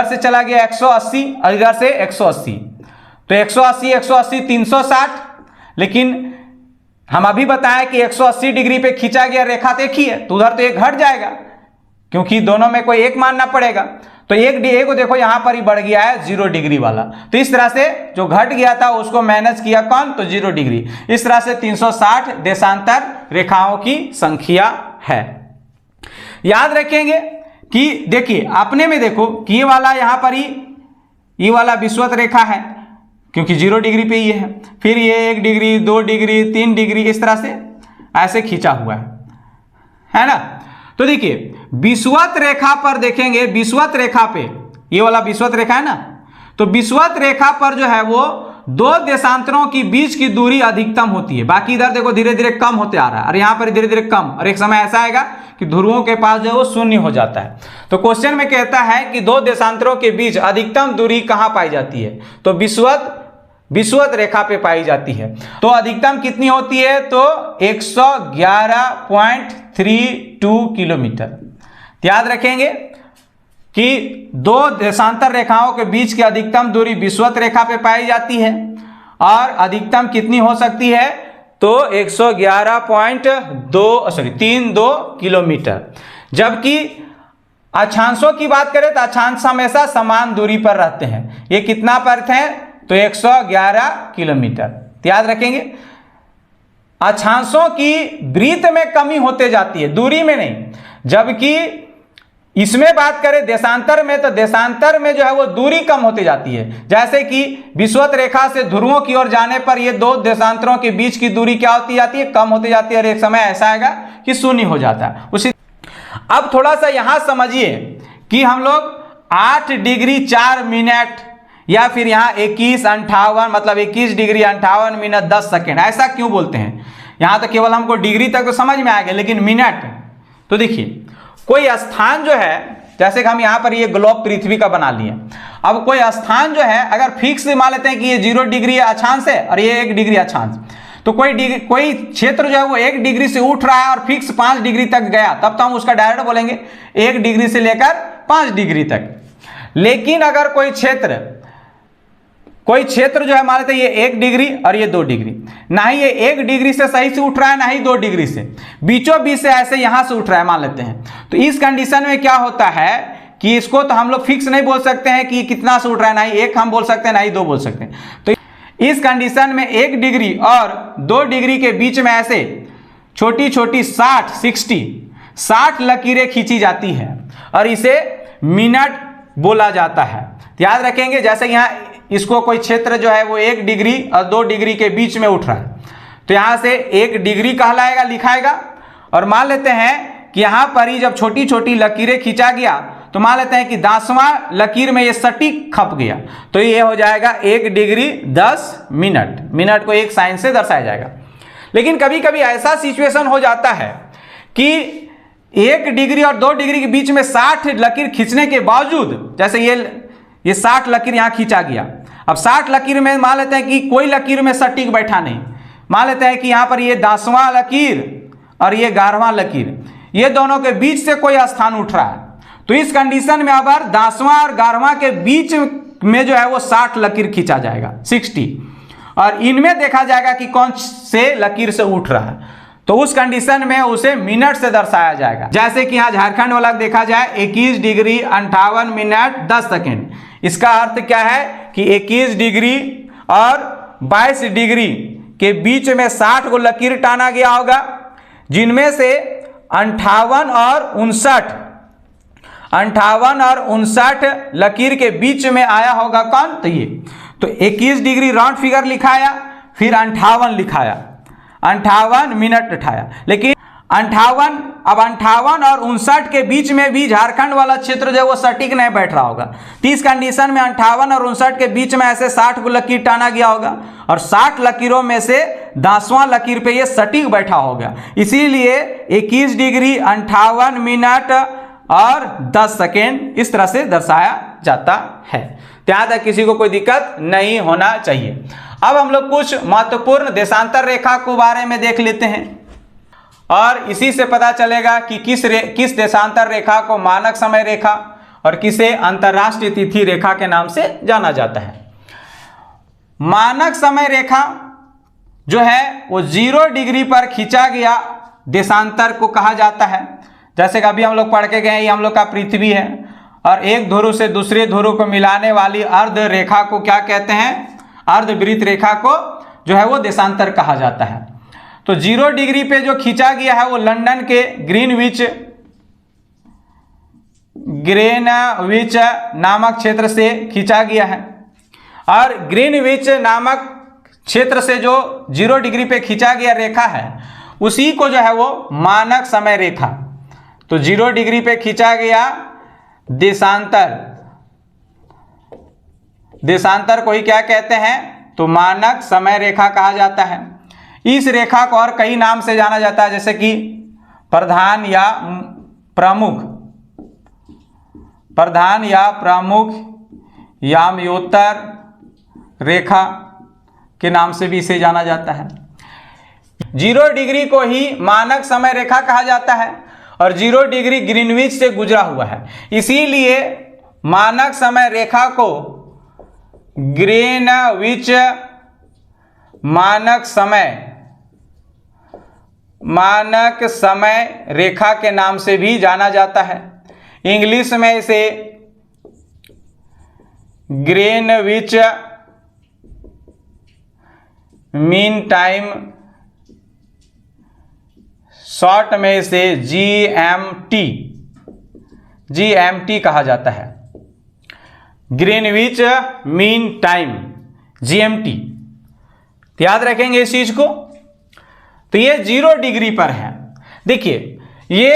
से चला गया 180 और इधर से 180, तो 180 180 360, लेकिन हम अभी बताएं कि 180 डिग्री पे खींचा गया रेखा तो एक ही है, तो उधर तो एक घट जाएगा क्योंकि दोनों में कोई एक मानना पड़ेगा। तो एक को देखो यहां पर ही बढ़ गया है 0 डिग्री वाला, तो इस तरह से जो घट गया था उसको मैनेज किया कौन, तो 0 डिग्री। इस तरह से 360 देशांतर रेखाओं की संख्या है। याद रखेंगे कि देखिए अपने में देखो कि ये वाला यहां पर ही ये वाला विषुवत रेखा है क्योंकि 0 डिग्री पे ये है, फिर ये 1 डिग्री 2 डिग्री 3 डिग्री इस तरह से ऐसे खींचा हुआ है ना। तो देखिए विषुवत रेखा पर देखेंगे, विषुवत रेखा पे ये वाला विषुवत रेखा है ना, तो विषुवत रेखा पर जो है वो दो देशांतरों की बीच की दूरी अधिकतम होती है, बाकी इधर देखो धीरे धीरे कम होते आ रहा है और यहाँ पर धीरे धीरे कम, और एक समय ऐसा आएगा कि ध्रुवों के पास जो है वो शून्य हो जाता है। तो क्वेश्चन में कहता है कि दो देशांतरों के बीच अधिकतम दूरी कहाँ पाई जाती है, तो विषुवत रेखा पे पाई जाती है। तो अधिकतम कितनी होती है, तो 111.32 किलोमीटर। याद रखेंगे कि दो देशांतर रेखाओं के बीच की अधिकतम दूरी विषुवत रेखा पे पाई जाती है और अधिकतम कितनी हो सकती है, तो 111.32 किलोमीटर। जबकि अक्षांशों की बात करें तो अक्षांश हमेशा समान दूरी पर रहते हैं, ये कितना पर थे, तो 111 किलोमीटर। याद रखेंगे अक्षांशों की वृत्त में कमी होते जाती है, दूरी में नहीं। जबकि इसमें बात करें देशांतर में, तो देशांतर में जो है वो दूरी कम होती जाती है। जैसे कि विषुवत रेखा से ध्रुवों की ओर जाने पर ये दो देशांतरों के बीच की दूरी क्या होती जाती है, कम होती जाती है, और एक समय ऐसा आएगा कि शून्य हो जाता है उसी। अब थोड़ा सा यहां समझिए कि हम लोग 8 डिग्री 4 मिनट या फिर यहाँ 21:58 मतलब 21 डिग्री 58 मिनट 10 सेकेंड ऐसा क्यों बोलते हैं। यहां तो केवल हमको डिग्री तक तो समझ में आ गया, लेकिन मिनट, तो देखिए कोई स्थान जो है, जैसे कि हम यहाँ पर ये ग्लोब पृथ्वी का बना लिए, अब कोई स्थान जो है अगर फिक्स मान लेते हैं कि ये 0 डिग्री अक्षांश है और ये 1 डिग्री अक्षांश, तो कोई क्षेत्र जो है वो 1 डिग्री से उठ रहा है और फिक्स 5 डिग्री तक गया, तब तो हम उसका डायरेक्ट बोलेंगे 1 डिग्री से लेकर 5 डिग्री तक। लेकिन अगर कोई क्षेत्र जो है मान लेते हैं ये 1 डिग्री और ये 2 डिग्री, ना ही ये 1 डिग्री से सही से उठ रहा है ना ही 2 डिग्री से, बीचों बीच से ऐसे यहां से उठ रहा है मान लेते हैं, तो इस कंडीशन में क्या होता है कि इसको तो हम लोग फिक्स नहीं बोल सकते हैं कि कितना से उठ रहा है, ना ही 1 हम बोल सकते हैं ना ही 2 बोल सकते हैं। तो इस कंडीशन में 1 डिग्री और 2 डिग्री के बीच में ऐसे छोटी छोटी 60 लकीरें खींची जाती है और इसे मिनट बोला जाता है। याद रखेंगे जैसे यहाँ इसको कोई क्षेत्र जो है वो 1 डिग्री और 2 डिग्री के बीच में उठ रहा है, तो यहां से 1 डिग्री कहलाएगा, लिखाएगा। और मान लेते हैं कि यहां पर ही जब छोटी छोटी लकीरें खींचा गया तो मान लेते हैं कि 10वां लकीर में ये सटीक खप गया, तो ये हो जाएगा 1 डिग्री 10 मिनट। मिनट को एक साइन से दर्शाया जाएगा। लेकिन कभी कभी ऐसा सिचुएशन हो जाता है कि 1 डिग्री और 2 डिग्री के बीच में 60 लकीर खींचने के बावजूद, जैसे ये 60 लकीर यहां खींचा गया, अब 60 लकीर में मान लेते हैं कि कोई लकीर में सटीक बैठा नहीं, मान लेते हैं कि यहां पर ये 10वां लकीर और ये 11वां लकीर, ये दोनों के बीच से कोई स्थान उठ रहा है, तो इस कंडीशन में अगर 10वां और 11वां के बीच में जो है वो 60 लकीर खींचा जाएगा 60, और इनमें देखा जाएगा कि कौन से लकीर से उठ रहा है, तो उस कंडीशन में उसे मिनट से दर्शाया जाएगा। जैसे कि यहाँ झारखंड वाला देखा जाए 21 डिग्री 58 मिनट 10 सेकेंड, इसका अर्थ क्या है कि 21 डिग्री और 22 डिग्री के बीच में 60 को लकीर टाना गया होगा, जिनमें से 58 और 59 लकीर के बीच में आया होगा कौन, तो ये, तो 21 डिग्री राउंड फिगर लिखाया, फिर 58 लिखाया, 58 मिनट उठाया, लेकिन 58, अब 58 और 59 के बीच में भी झारखंड वाला क्षेत्र जो है वो सटीक नहीं बैठ रहा होगा। तो इस कंडीशन में 58 और 59 के बीच में ऐसे 60 को लकीर टाना गया होगा और 60 लकीरों में से 10वां लकीर पे ये सटीक बैठा होगा, इसीलिए 21 डिग्री 58 मिनट और 10 सेकेंड इस तरह से दर्शाया जाता है। यहाँ तक किसी को कोई दिक्कत नहीं होना चाहिए। अब हम लोग कुछ महत्वपूर्ण देशांतर रेखा के बारे में देख लेते हैं और इसी से पता चलेगा कि किस देशांतर रेखा को मानक समय रेखा और किसे अंतरराष्ट्रीय तिथि रेखा के नाम से जाना जाता है। मानक समय रेखा जो है वो 0 डिग्री पर खींचा गया देशांतर को कहा जाता है। जैसे कि अभी हम लोग पढ़ के गए, ये हम लोग का पृथ्वी है और एक ध्रुव से दूसरे ध्रुव को मिलाने वाली अर्ध रेखा को क्या कहते हैं? अर्धवृत्त रेखा को जो है वो देशांतर कहा जाता है। तो 0 डिग्री पे जो खींचा गया है वो लंदन के ग्रीनविच नामक क्षेत्र से खींचा गया है और ग्रीनविच नामक क्षेत्र से जो 0 डिग्री पे खींचा गया रेखा है उसी को जो है वो मानक समय रेखा, तो 0 डिग्री पे खींचा गया देशांतर को ही क्या कहते हैं? तो मानक समय रेखा कहा जाता है। इस रेखा को और कई नाम से जाना जाता है, जैसे कि प्रधान या प्रमुख यामयोत्तर रेखा के नाम से भी इसे जाना जाता है। 0 डिग्री को ही मानक समय रेखा कहा जाता है और 0 डिग्री ग्रीनविच से गुजरा हुआ है, इसीलिए मानक समय रेखा को ग्रीनविच मानक समय रेखा के नाम से भी जाना जाता है। इंग्लिश में इसे ग्रीनविच मीन टाइम, शॉर्ट में इसे GMT कहा जाता है। ग्रीनविच मीन टाइम GMT, याद रखेंगे इस चीज को। तो ये 0 डिग्री पर है। देखिए ये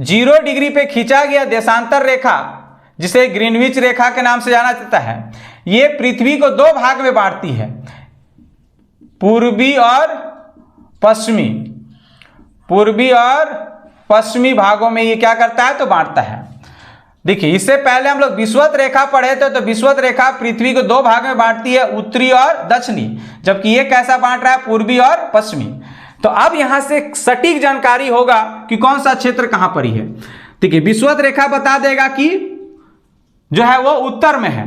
0 डिग्री पे खींचा गया देशांतर रेखा जिसे ग्रीनविच रेखा के नाम से जाना जाता है, ये पृथ्वी को 2 भाग में बांटती है, पूर्वी और पश्चिमी भागों में ये क्या करता है? तो बांटता है। देखिए इससे पहले हम लोग विषुवत रेखा पढ़े थे, तो विषुवत रेखा पृथ्वी को 2 भाग में बांटती है, उत्तरी और दक्षिणी, जबकि ये कैसा बांट रहा है? पूर्वी और पश्चिमी। तो अब यहां से सटीक जानकारी होगा कि कौन सा क्षेत्र कहां पर ही है। देखिए विषुवत रेखा बता देगा कि जो है वो उत्तर में है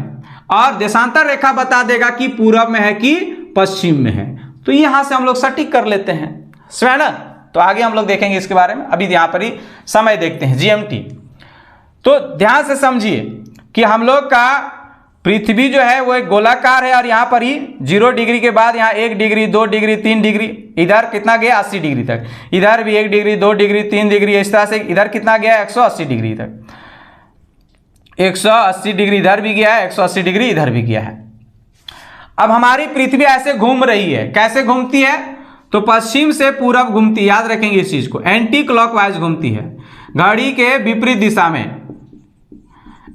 और देशांतर रेखा बता देगा कि पूरब में है कि पश्चिम में है। तो यहां से हम लोग सटीक कर लेते हैं, है ना। तो आगे हम लोग देखेंगे इसके बारे में, अभी यहां पर ही समय देखते हैं GMT। तो ध्यान से समझिए कि हम लोग का पृथ्वी जो है वो एक गोलाकार है और यहाँ पर ही 0 डिग्री के बाद यहाँ 1 डिग्री 2 डिग्री 3 डिग्री, इधर कितना गया? 80 डिग्री तक, इधर भी 1 डिग्री 2 डिग्री 3 डिग्री, इस तरह से इधर कितना गया? 180 डिग्री तक, 180 डिग्री इधर भी गया है, 180 डिग्री इधर भी गया है। अब हमारी पृथ्वी ऐसे घूम रही है, कैसे घूमती है? तो पश्चिम से पूरब घूमती है, याद रखेंगे इस चीज को, एंटी क्लॉकवाइज घूमती है, घड़ी के विपरीत दिशा में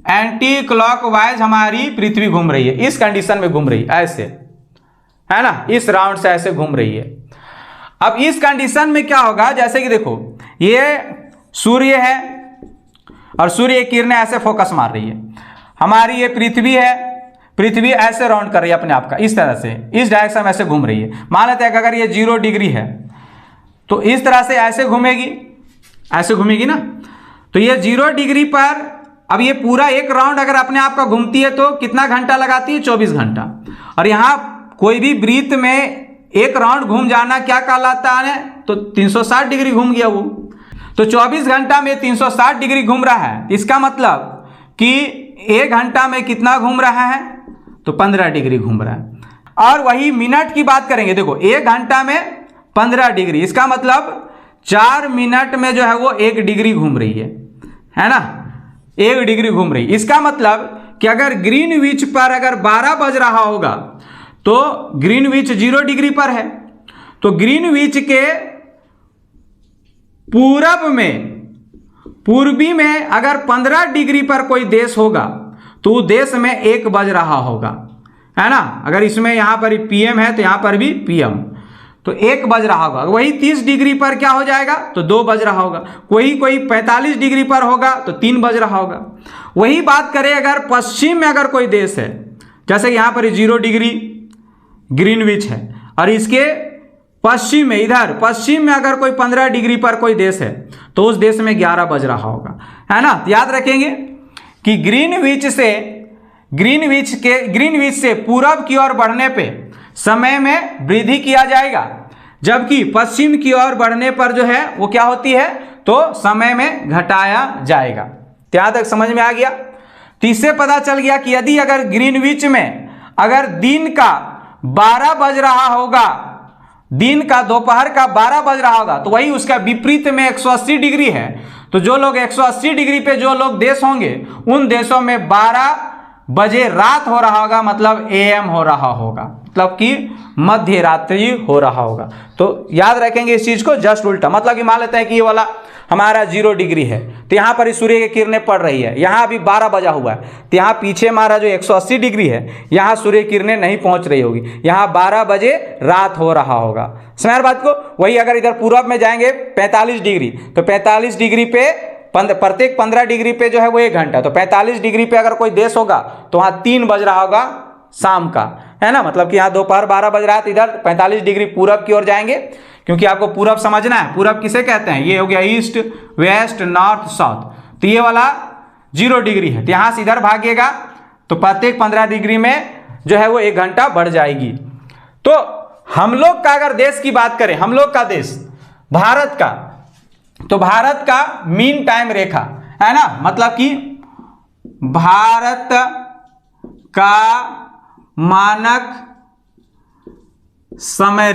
एंटी क्लॉकवाइज हमारी पृथ्वी घूम रही है, इस कंडीशन में घूम रही है, ऐसे, है ना, इस राउंड से ऐसे घूम रही है। अब इस कंडीशन में क्या होगा? जैसे कि देखो ये सूर्य है और सूर्य की किरणें ऐसे फोकस मार रही है, हमारी ये पृथ्वी है, पृथ्वी ऐसे राउंड कर रही है अपने आप का, इस तरह से, इस डायरेक्शन में ऐसे घूम रही है। मान लेते हैं कि अगर ये 0 डिग्री है तो इस तरह से ऐसे घूमेगी, ऐसे घूमेगी ना। तो ये 0 डिग्री पर अब ये पूरा एक राउंड अगर अपने आप का घूमती है तो कितना घंटा लगाती है? 24 घंटा। और यहां कोई भी वृत्त में एक राउंड घूम जाना क्या कहलाता है? तो 360 डिग्री घूम गया वो। तो 24 घंटा में 360 डिग्री घूम रहा है, इसका मतलब कि 1 घंटा में कितना घूम रहा है? तो 15 डिग्री घूम रहा है। और वही मिनट की बात करेंगे, देखो 1 घंटा में 15 डिग्री, इसका मतलब 4 मिनट में जो है वो 1 डिग्री घूम रही है ना, 1 डिग्री घूम रही। इसका मतलब कि अगर ग्रीनविच पर अगर 12 बज रहा होगा तो ग्रीनविच 0 डिग्री पर है, तो ग्रीनविच के पूर्वी में अगर 15 डिग्री पर कोई देश होगा तो उस देश में 1 बज रहा होगा, है ना। अगर इसमें यहाँ पर PM है तो यहाँ पर भी PM, तो 1 बज रहा होगा। वही 30 डिग्री पर क्या हो जाएगा तो 2 बज रहा होगा। कोई 45 डिग्री पर होगा तो 3 बज रहा होगा। वही बात करें अगर पश्चिम में अगर कोई देश है, जैसे यहाँ पर 0 डिग्री ग्रीनविच है, और इसके पश्चिम में, इधर पश्चिम में अगर कोई 15 डिग्री पर कोई देश है तो उस देश में 11 बज रहा होगा, है ना। याद रखेंगे कि ग्रीनविच से पूरब की ओर बढ़ने पे समय में वृद्धि किया जाएगा, जबकि पश्चिम की ओर बढ़ने पर जो है वो क्या होती है तो समय में घटाया जाएगा। यहाँ तक समझ में आ गया। तो इससे पता चल गया कि यदि अगर ग्रीनविच में अगर दिन का 12 बज रहा होगा, दिन का दोपहर का 12 बज रहा होगा, तो वही उसका विपरीत में 180 डिग्री है, तो जो लोग 180 डिग्री पे जो लोग देश होंगे उन देशों में 12 बजे रात हो रहा होगा, मतलब AM हो रहा होगा, मतलब कि मध्य रात्रि हो रहा होगा। तो याद रखेंगे इस चीज को, जस्ट उल्टा। मतलब कि मान लेते हैं कि ये वाला हमारा 0 डिग्री है, तो यहाँ पर सूर्य की किरणें पड़ रही है, यहाँ अभी 12 बजा हुआ है, तो यहाँ पीछे हमारा जो 180 डिग्री है यहाँ सूर्य की किरणें नहीं पहुँच रही होगी, यहाँ 12 बजे रात हो रहा होगा। समझ बात को। वही अगर इधर पूरब में जाएंगे 45 डिग्री, तो 45 डिग्री पे प्रत्येक 15 डिग्री पे जो है वो 1 घंटा, तो 45 डिग्री पे अगर कोई देश होगा तो वहाँ 3 बज रहा होगा शाम का, है ना। मतलब कि यहाँ दोपहर 12 बज रहा है, तो इधर 45 डिग्री पूरब की ओर जाएंगे, क्योंकि आपको पूरब समझना है। पूरब किसे कहते हैं, ये हो गया ईस्ट, वेस्ट, नॉर्थ, साउथ। तो ये वाला 0 डिग्री है, तो यहाँ से इधर भागिएगा तो प्रत्येक 15 डिग्री में जो है वो 1 घंटा बढ़ जाएगी। तो हम लोग का अगर देश की बात करें, हम लोग का देश भारत का, तो भारत का मीन टाइम रेखा, है ना, मतलब कि भारत का मानक समय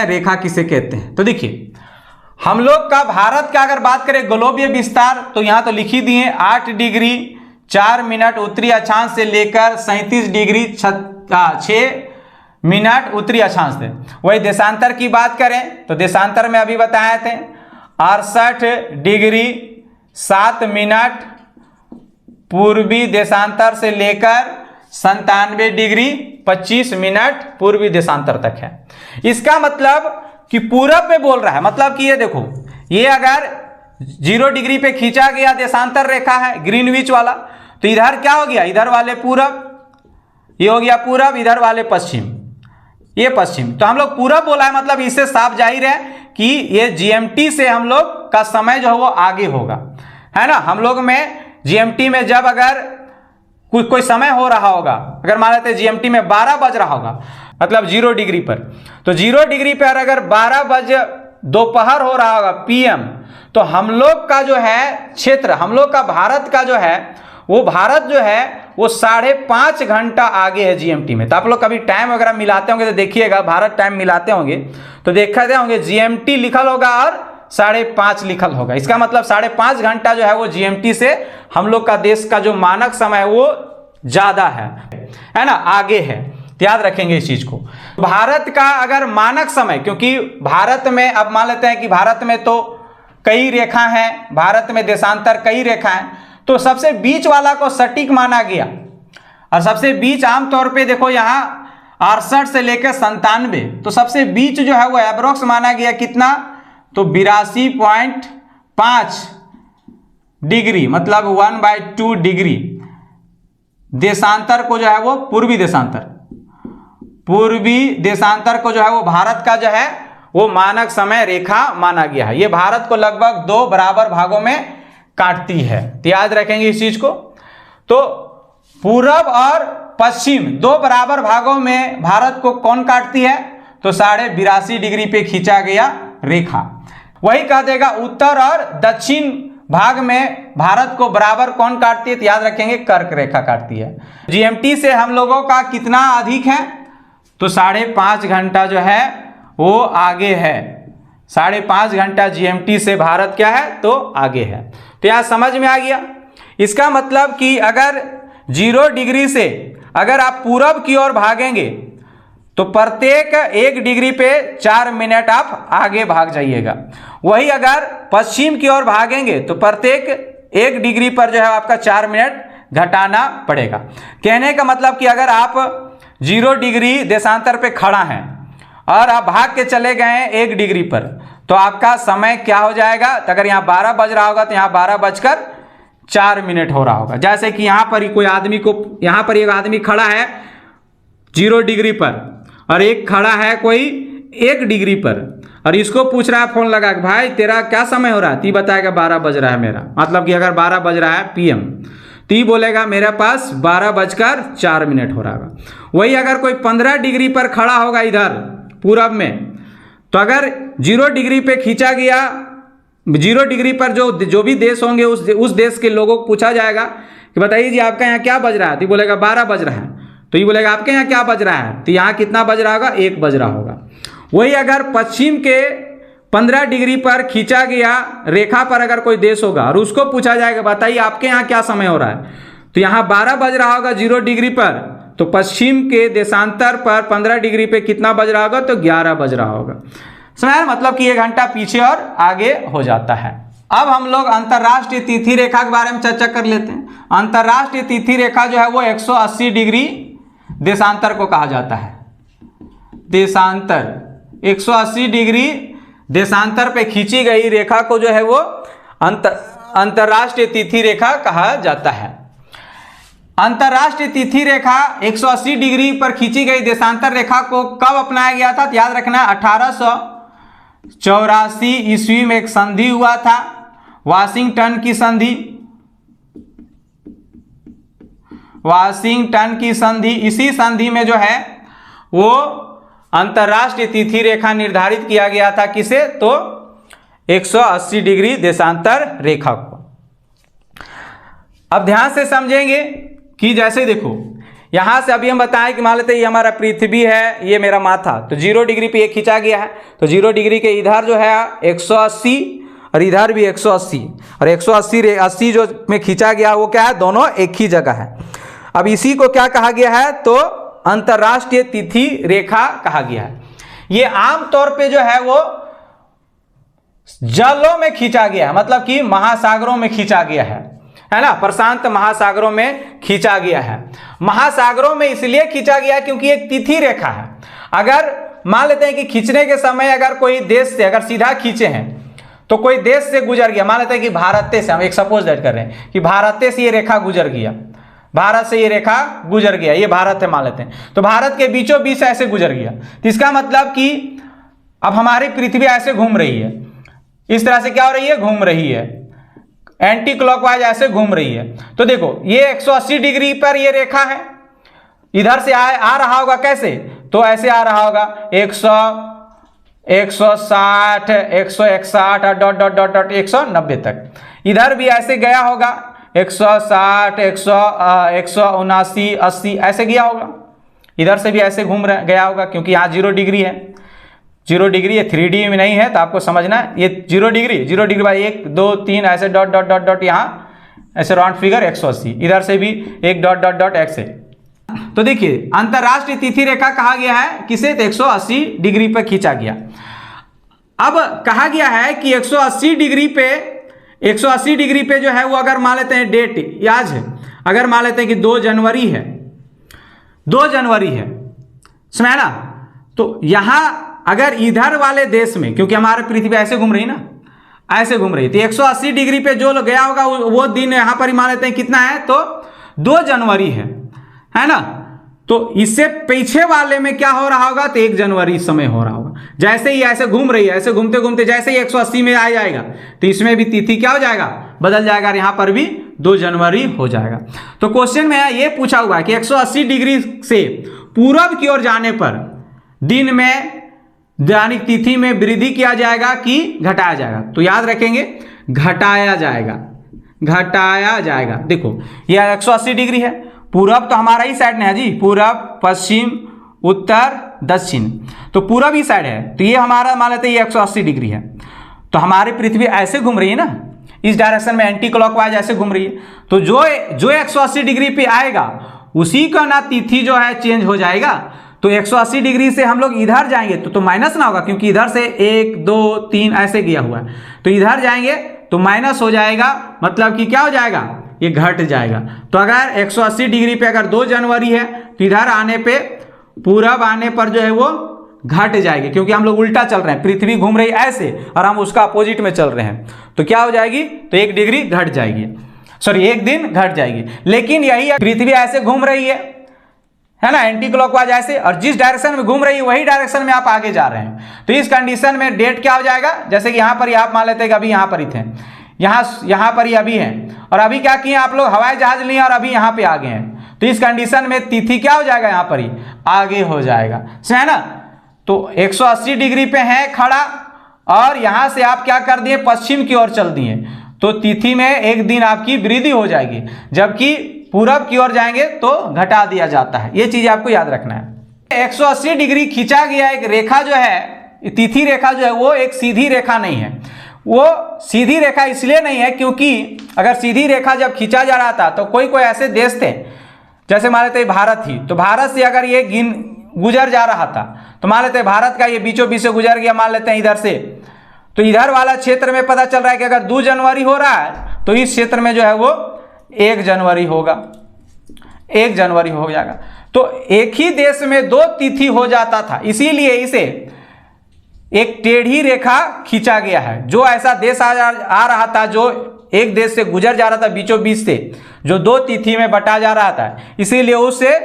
रेखा किसे कहते हैं। तो देखिए हम लोग का भारत का अगर बात करें गोलोबीय विस्तार, तो यहां तो लिख ही दिए 8 डिग्री 4 मिनट उत्तरी अक्षांश से लेकर 37 डिग्री 6 मिनट उत्तरी अक्षांश से। वही देशांतर की बात करें तो देशांतर में अभी बताए थे 68 डिग्री 7 मिनट पूर्वी देशांतर से लेकर 97 डिग्री 25 मिनट पूर्वी देशांतर तक है। इसका मतलब कि पूरब में बोल रहा है, मतलब कि ये देखो, ये अगर 0 डिग्री पे खींचा गया देशांतर रेखा है ग्रीनविच वाला, तो इधर क्या हो गया, इधर वाले पूरब, ये हो गया पूरब, इधर वाले पश्चिम, ये पश्चिम। तो हम लोग पूरब बोला है, मतलब इससे साफ जाहिर है कि ये GMT से हम लोग का समय जो है वो आगे होगा, है ना। हम लोग में GMT में जब अगर कोई समय हो रहा होगा, अगर मान लेते हैं GMT में 12 बज रहा होगा, मतलब 0 डिग्री पर, तो 0 डिग्री पर अगर 12 बजे दोपहर हो रहा होगा PM, तो हम लोग का जो है क्षेत्र, हम लोग का भारत का जो है वो भारत जो है वो 5.5 घंटा आगे है GMT में। तो आप लोग कभी टाइम वगैरह मिलाते होंगे तो देखिएगा, भारत टाइम मिलाते होंगे तो देखते होंगे GMT लिखल होगा और 5.5 लिखल होगा। इसका मतलब 5.5 घंटा जो है वो GMT से हम लोग का देश का जो मानक समय है वो ज्यादा है ना, आगे है। तो याद रखेंगे इस चीज को। भारत का अगर मानक समय, क्योंकि भारत में अब मान लेते हैं कि भारत में तो कई रेखा हैं, भारत में देशांतर कई रेखा हैं, तो सबसे बीच वाला को सटीक माना गया, और सबसे बीच आमतौर पे देखो यहाँ 68 से लेकर 97, तो सबसे बीच जो है वो एब्रोक्स माना गया कितना, तो 82.5 डिग्री, मतलब 1/2 डिग्री देशांतर को जो है वो पूर्वी देशांतर को जो है वो भारत का जो है वो मानक समय रेखा माना गया है। ये भारत को लगभग 2 बराबर भागों में काटती है, तो याद रखेंगे इस चीज को। तो पूरब और पश्चिम 2 बराबर भागों में भारत को कौन काटती है, तो 82.5 डिग्री पे खींचा गया रेखा। वही कह देगा उत्तर और दक्षिण भाग में भारत को बराबर कौन काटती है, तो याद रखेंगे कर्क रेखा काटती है। GMT से हम लोगों का कितना अधिक है, तो 5.5 घंटा जो है वो आगे है। 5.5 घंटा GMT से भारत क्या है, तो आगे है। तो यहां समझ में आ गया। इसका मतलब कि अगर 0 डिग्री से अगर आप पूरब की ओर भागेंगे तो प्रत्येक 1 डिग्री पे 4 मिनट आप आगे भाग जाइएगा। वही अगर पश्चिम की ओर भागेंगे तो प्रत्येक 1 डिग्री पर जो है आपका 4 मिनट घटाना पड़ेगा। कहने का मतलब कि अगर आप 0 डिग्री देशांतर पे खड़ा हैं और आप भाग के चले गए हैं 1 डिग्री पर, तो आपका समय क्या हो जाएगा? तो अगर यहाँ 12 बज रहा होगा तो यहाँ 12:04 हो रहा होगा। जैसे कि यहाँ पर ही कोई आदमी को, यहाँ पर एक आदमी खड़ा है 0 डिग्री पर और एक खड़ा है कोई 1 डिग्री पर, और इसको पूछ रहा है फोन लगा कि भाई तेरा क्या समय हो रहा है? तो ये बताएगा 12 बज रहा है मेरा। मतलब कि अगर 12 बज रहा है PM, तो ये बोलेगा मेरे पास 12:04 हो रहा होगा। वही अगर कोई 15 डिग्री पर खड़ा होगा इधर पूरब में, तो अगर 0 डिग्री पे खींचा गया, 0 डिग्री पर जो भी देश होंगे उस देश के लोगों को पूछा जाएगा कि बताइए जी आपका यहाँ क्या बज रहा है? तो ये बोलेगा 12 बज रहा है। तो ये बोलेगा आपके यहाँ क्या बज रहा है? तो यहाँ कितना बज रहा होगा? 1 बज रहा होगा। वही अगर पश्चिम के 15 डिग्री पर खींचा गया रेखा पर अगर कोई देश होगा और उसको पूछा जाएगा बताइए आपके यहाँ क्या समय हो रहा है? तो यहाँ 12 बज रहा होगा 0 डिग्री पर, तो पश्चिम के देशांतर पर 15 डिग्री पे कितना बज रहा होगा? तो 11 बज रहा होगा। समझ, मतलब कि 1 घंटा पीछे और आगे हो जाता है। अब हम लोग अंतरराष्ट्रीय तिथि रेखा के बारे में चर्चा कर लेते हैं। अंतरराष्ट्रीय तिथि रेखा जो है वो 180 डिग्री देशांतर को कहा जाता है। देशांतर 180 डिग्री देशांतर पे खींची गई रेखा को जो है वो अंतरराष्ट्रीय तिथि रेखा कहा जाता है। अंतरराष्ट्रीय तिथि रेखा 180 डिग्री पर खींची गई देशांतर रेखा को कब अपनाया गया था? तो याद रखना 1884 ईस्वी में एक संधि हुआ था, वाशिंगटन की संधि। वाशिंगटन की संधि, इसी संधि में जो है वो अंतरराष्ट्रीय तिथि रेखा निर्धारित किया गया था। किसे? तो 180 डिग्री देशांतर रेखा को। अब ध्यान से समझेंगे कि जैसे देखो यहां से अभी हम बताएं कि मान लेते हैं ये हमारा पृथ्वी है, ये मेरा माथा, तो 0 डिग्री पे ये खींचा गया है, तो 0 डिग्री के इधर जो है 180 और इधर भी 180, और 180 जो में खींचा गया वो क्या है? दोनों एक ही जगह है। अब इसी को क्या कहा गया है? तो अंतरराष्ट्रीय तिथि रेखा कहा गया है। ये आमतौर पे जो है वो जलों में खींचा गया है, मतलब कि महासागरों में खींचा गया है ना, प्रशांत महासागरों में खींचा गया है। महासागरों में इसलिए खींचा गया क्योंकि एक तिथि रेखा है। अगर मान लेते हैं कि खींचने के समय अगर कोई देश से अगर सीधा खींचे हैं तो कोई देश से गुजर गया, मान लेते हैं कि भारत से, हम एक सपोज दैट कर रहे हैं कि भारत से ये रेखा गुजर गया, भारत से ये रेखा गुजर गया, ये भारत है मान लेते हैं, तो भारत के बीचों बीच ऐसे गुजर गया, तो इसका मतलब कि अब हमारी पृथ्वी ऐसे घूम रही है, इस तरह से क्या हो रही है? घूम रही है, एंटी क्लॉकवाइज ऐसे घूम रही है। तो देखो ये 180 डिग्री पर ये रेखा है, इधर से आ रहा होगा कैसे? तो ऐसे आ रहा होगा 100, 160, 161 और डॉट डॉट डॉट डॉट 190 तक। इधर भी ऐसे गया होगा 160, 179, 80 ऐसे गया होगा। इधर से भी ऐसे गया होगा क्योंकि यहाँ 0 डिग्री है, 0 डिग्री ये 3D में नहीं है, तो आपको समझना है ये 0 डिग्री बाई 1, 2, 3 ऐसे डॉट डॉट डॉट डॉट, यहाँ ऐसे राउंड फिगर 180, इधर से भी एक डॉट डॉट डॉट ऐसे। तो देखिए अंतरराष्ट्रीय तिथि रेखा कहा गया है किसे? 180 डिग्री पर खींचा गया। अब कहा गया है कि 180 डिग्री पे जो है वो अगर मान लेते हैं डेट याद है, अगर मान लेते हैं कि 2 जनवरी है, 2 जनवरी है, समझ ना, तो यहां अगर इधर वाले देश में, क्योंकि हमारे पृथ्वी ऐसे घूम रही ना, ऐसे घूम रही, तो 180 डिग्री पे जो गया होगा वो दिन यहां पर ही मान लेते हैं कितना है? तो 2 जनवरी है ना। तो इससे पीछे वाले में क्या हो रहा होगा? तो 1 जनवरी समय हो रहा होगा। जैसे ही ऐसे घूम रही है, ऐसे घूमते घूमते जैसे ही 180 में आ जाएगा तो इसमें भी तिथि क्या हो जाएगा? बदल जाएगा, यहाँ पर भी 2 जनवरी हो जाएगा। तो क्वेश्चन में ये पूछा हुआ है कि 180 डिग्री से पूरब की ओर जाने पर दिन में दैनिक तिथि में वृद्धि किया जाएगा कि घटाया जाएगा? तो याद रखेंगे घटाया जाएगा, घटाया जाएगा। देखो यह 180 डिग्री है, पूरब तो हमारा ही साइड में है जी, पूरब, पश्चिम, उत्तर, दक्षिण, तो पूरब ही साइड है, तो ये हमारा मान लेते हैं ये 180 डिग्री है। तो हमारी पृथ्वी ऐसे घूम रही है ना, इस डायरेक्शन में एंटी क्लॉकवाइज ऐसे घूम रही है, तो जो 180 डिग्री पे आएगा उसी का ना तिथि जो है चेंज हो जाएगा, तो तो 180 डिग्री से हम लोग इधर जाएंगे तो माइनस ना होगा, क्योंकि इधर से 1 2 3 ऐसे गया हुआ है, तो इधर जाएंगे तो माइनस हो जाएगा, मतलब कि क्या हो जाएगा, ये घट जाएगा। तो अगर 180 डिग्री पे अगर 2 जनवरी है तो इधर आने पे, पूरब आने पर जो है वो घट जाएगी, क्योंकि हम लोग उल्टा चल रहे हैं, पृथ्वी घूम रही ऐसे और हम उसका अपोजिट में चल रहे हैं, तो क्या हो जाएगी, तो 1 डिग्री घट जाएगी, सॉरी 1 दिन घट जाएगी। लेकिन यही पृथ्वी ऐसे घूम रही है ना, एंटी क्लॉकवाइज ऐसे, और जिस डायरेक्शन में घूम रही है वही डायरेक्शन में आप आगे जा रहे हैं। तो इस कंडीशन में डेट क्या हो जाएगा, जैसे कि यहाँ पर आप मान लेते हैं कि अभी यहाँ पर ही थे, यहाँ पर ही अभी हैं, और अभी क्या किए आप लोग, हवाई जहाज लिए और अभी यहाँ पे आ गए हैं, तो इस कंडीशन में तिथि क्या हो जाएगा, यहाँ पर ही आगे हो जाएगा, है ना। तो 180 डिग्री पे है खड़ा और यहाँ से आप क्या कर दिए, पश्चिम की ओर चल दिए, तो तिथि में 1 दिन आपकी वृद्धि हो जाएगी, जबकि पूरब की ओर जाएंगे तो घटा दिया जाता है। ये चीज आपको याद रखना है। 180 डिग्री खींचा गया एक रेखा जो है, तिथि रेखा जो है वो एक सीधी रेखा नहीं है। वो सीधी रेखा इसलिए नहीं है क्योंकि अगर सीधी रेखा जब खींचा जा रहा था तो कोई कोई ऐसे देश थे, जैसे मान लेते भारत ही, तो भारत से अगर ये गुजर जा रहा था तो मान लेते भारत का ये बीचों बीच से गुजर गया, मान लेते हैं इधर से, तो इधर वाला क्षेत्र में पता चल रहा है कि अगर 2 जनवरी हो रहा है तो इस क्षेत्र में जो है वो 1 जनवरी होगा, 1 जनवरी हो जाएगा। तो एक ही देश में 2 तिथि हो जाता था, इसीलिए इसे एक टेढ़ी रेखा खींचा गया है। जो ऐसा देश आ रहा था जो एक देश से गुजर जा रहा था बीचों बीच से, जो 2 तिथि में बटा जा रहा था, इसीलिए उससे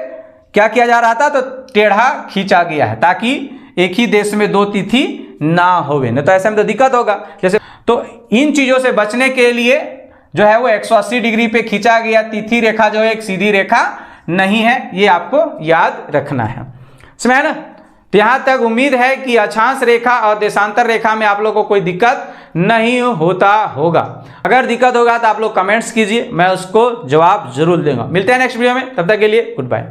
क्या किया जा रहा था, तो टेढ़ा खींचा गया है, ताकि एक ही देश में 2 तिथि ना होवे, नहीं तो ऐसे में तो दिक्कत होगा। जैसे तो इन चीजों से बचने के लिए जो है वो 180 डिग्री पे खींचा गया तिथि रेखा जो है एक सीधी रेखा नहीं है, ये आपको याद रखना है, समझ ना। तो यहां तक उम्मीद है कि अक्षांश रेखा और देशांतर रेखा में आप लोगों को कोई दिक्कत नहीं होता होगा। अगर दिक्कत होगा तो आप लोग कमेंट्स कीजिए, मैं उसको जवाब जरूर दूंगा। मिलते हैं नेक्स्ट वीडियो में, तब तक के लिए गुड बाय।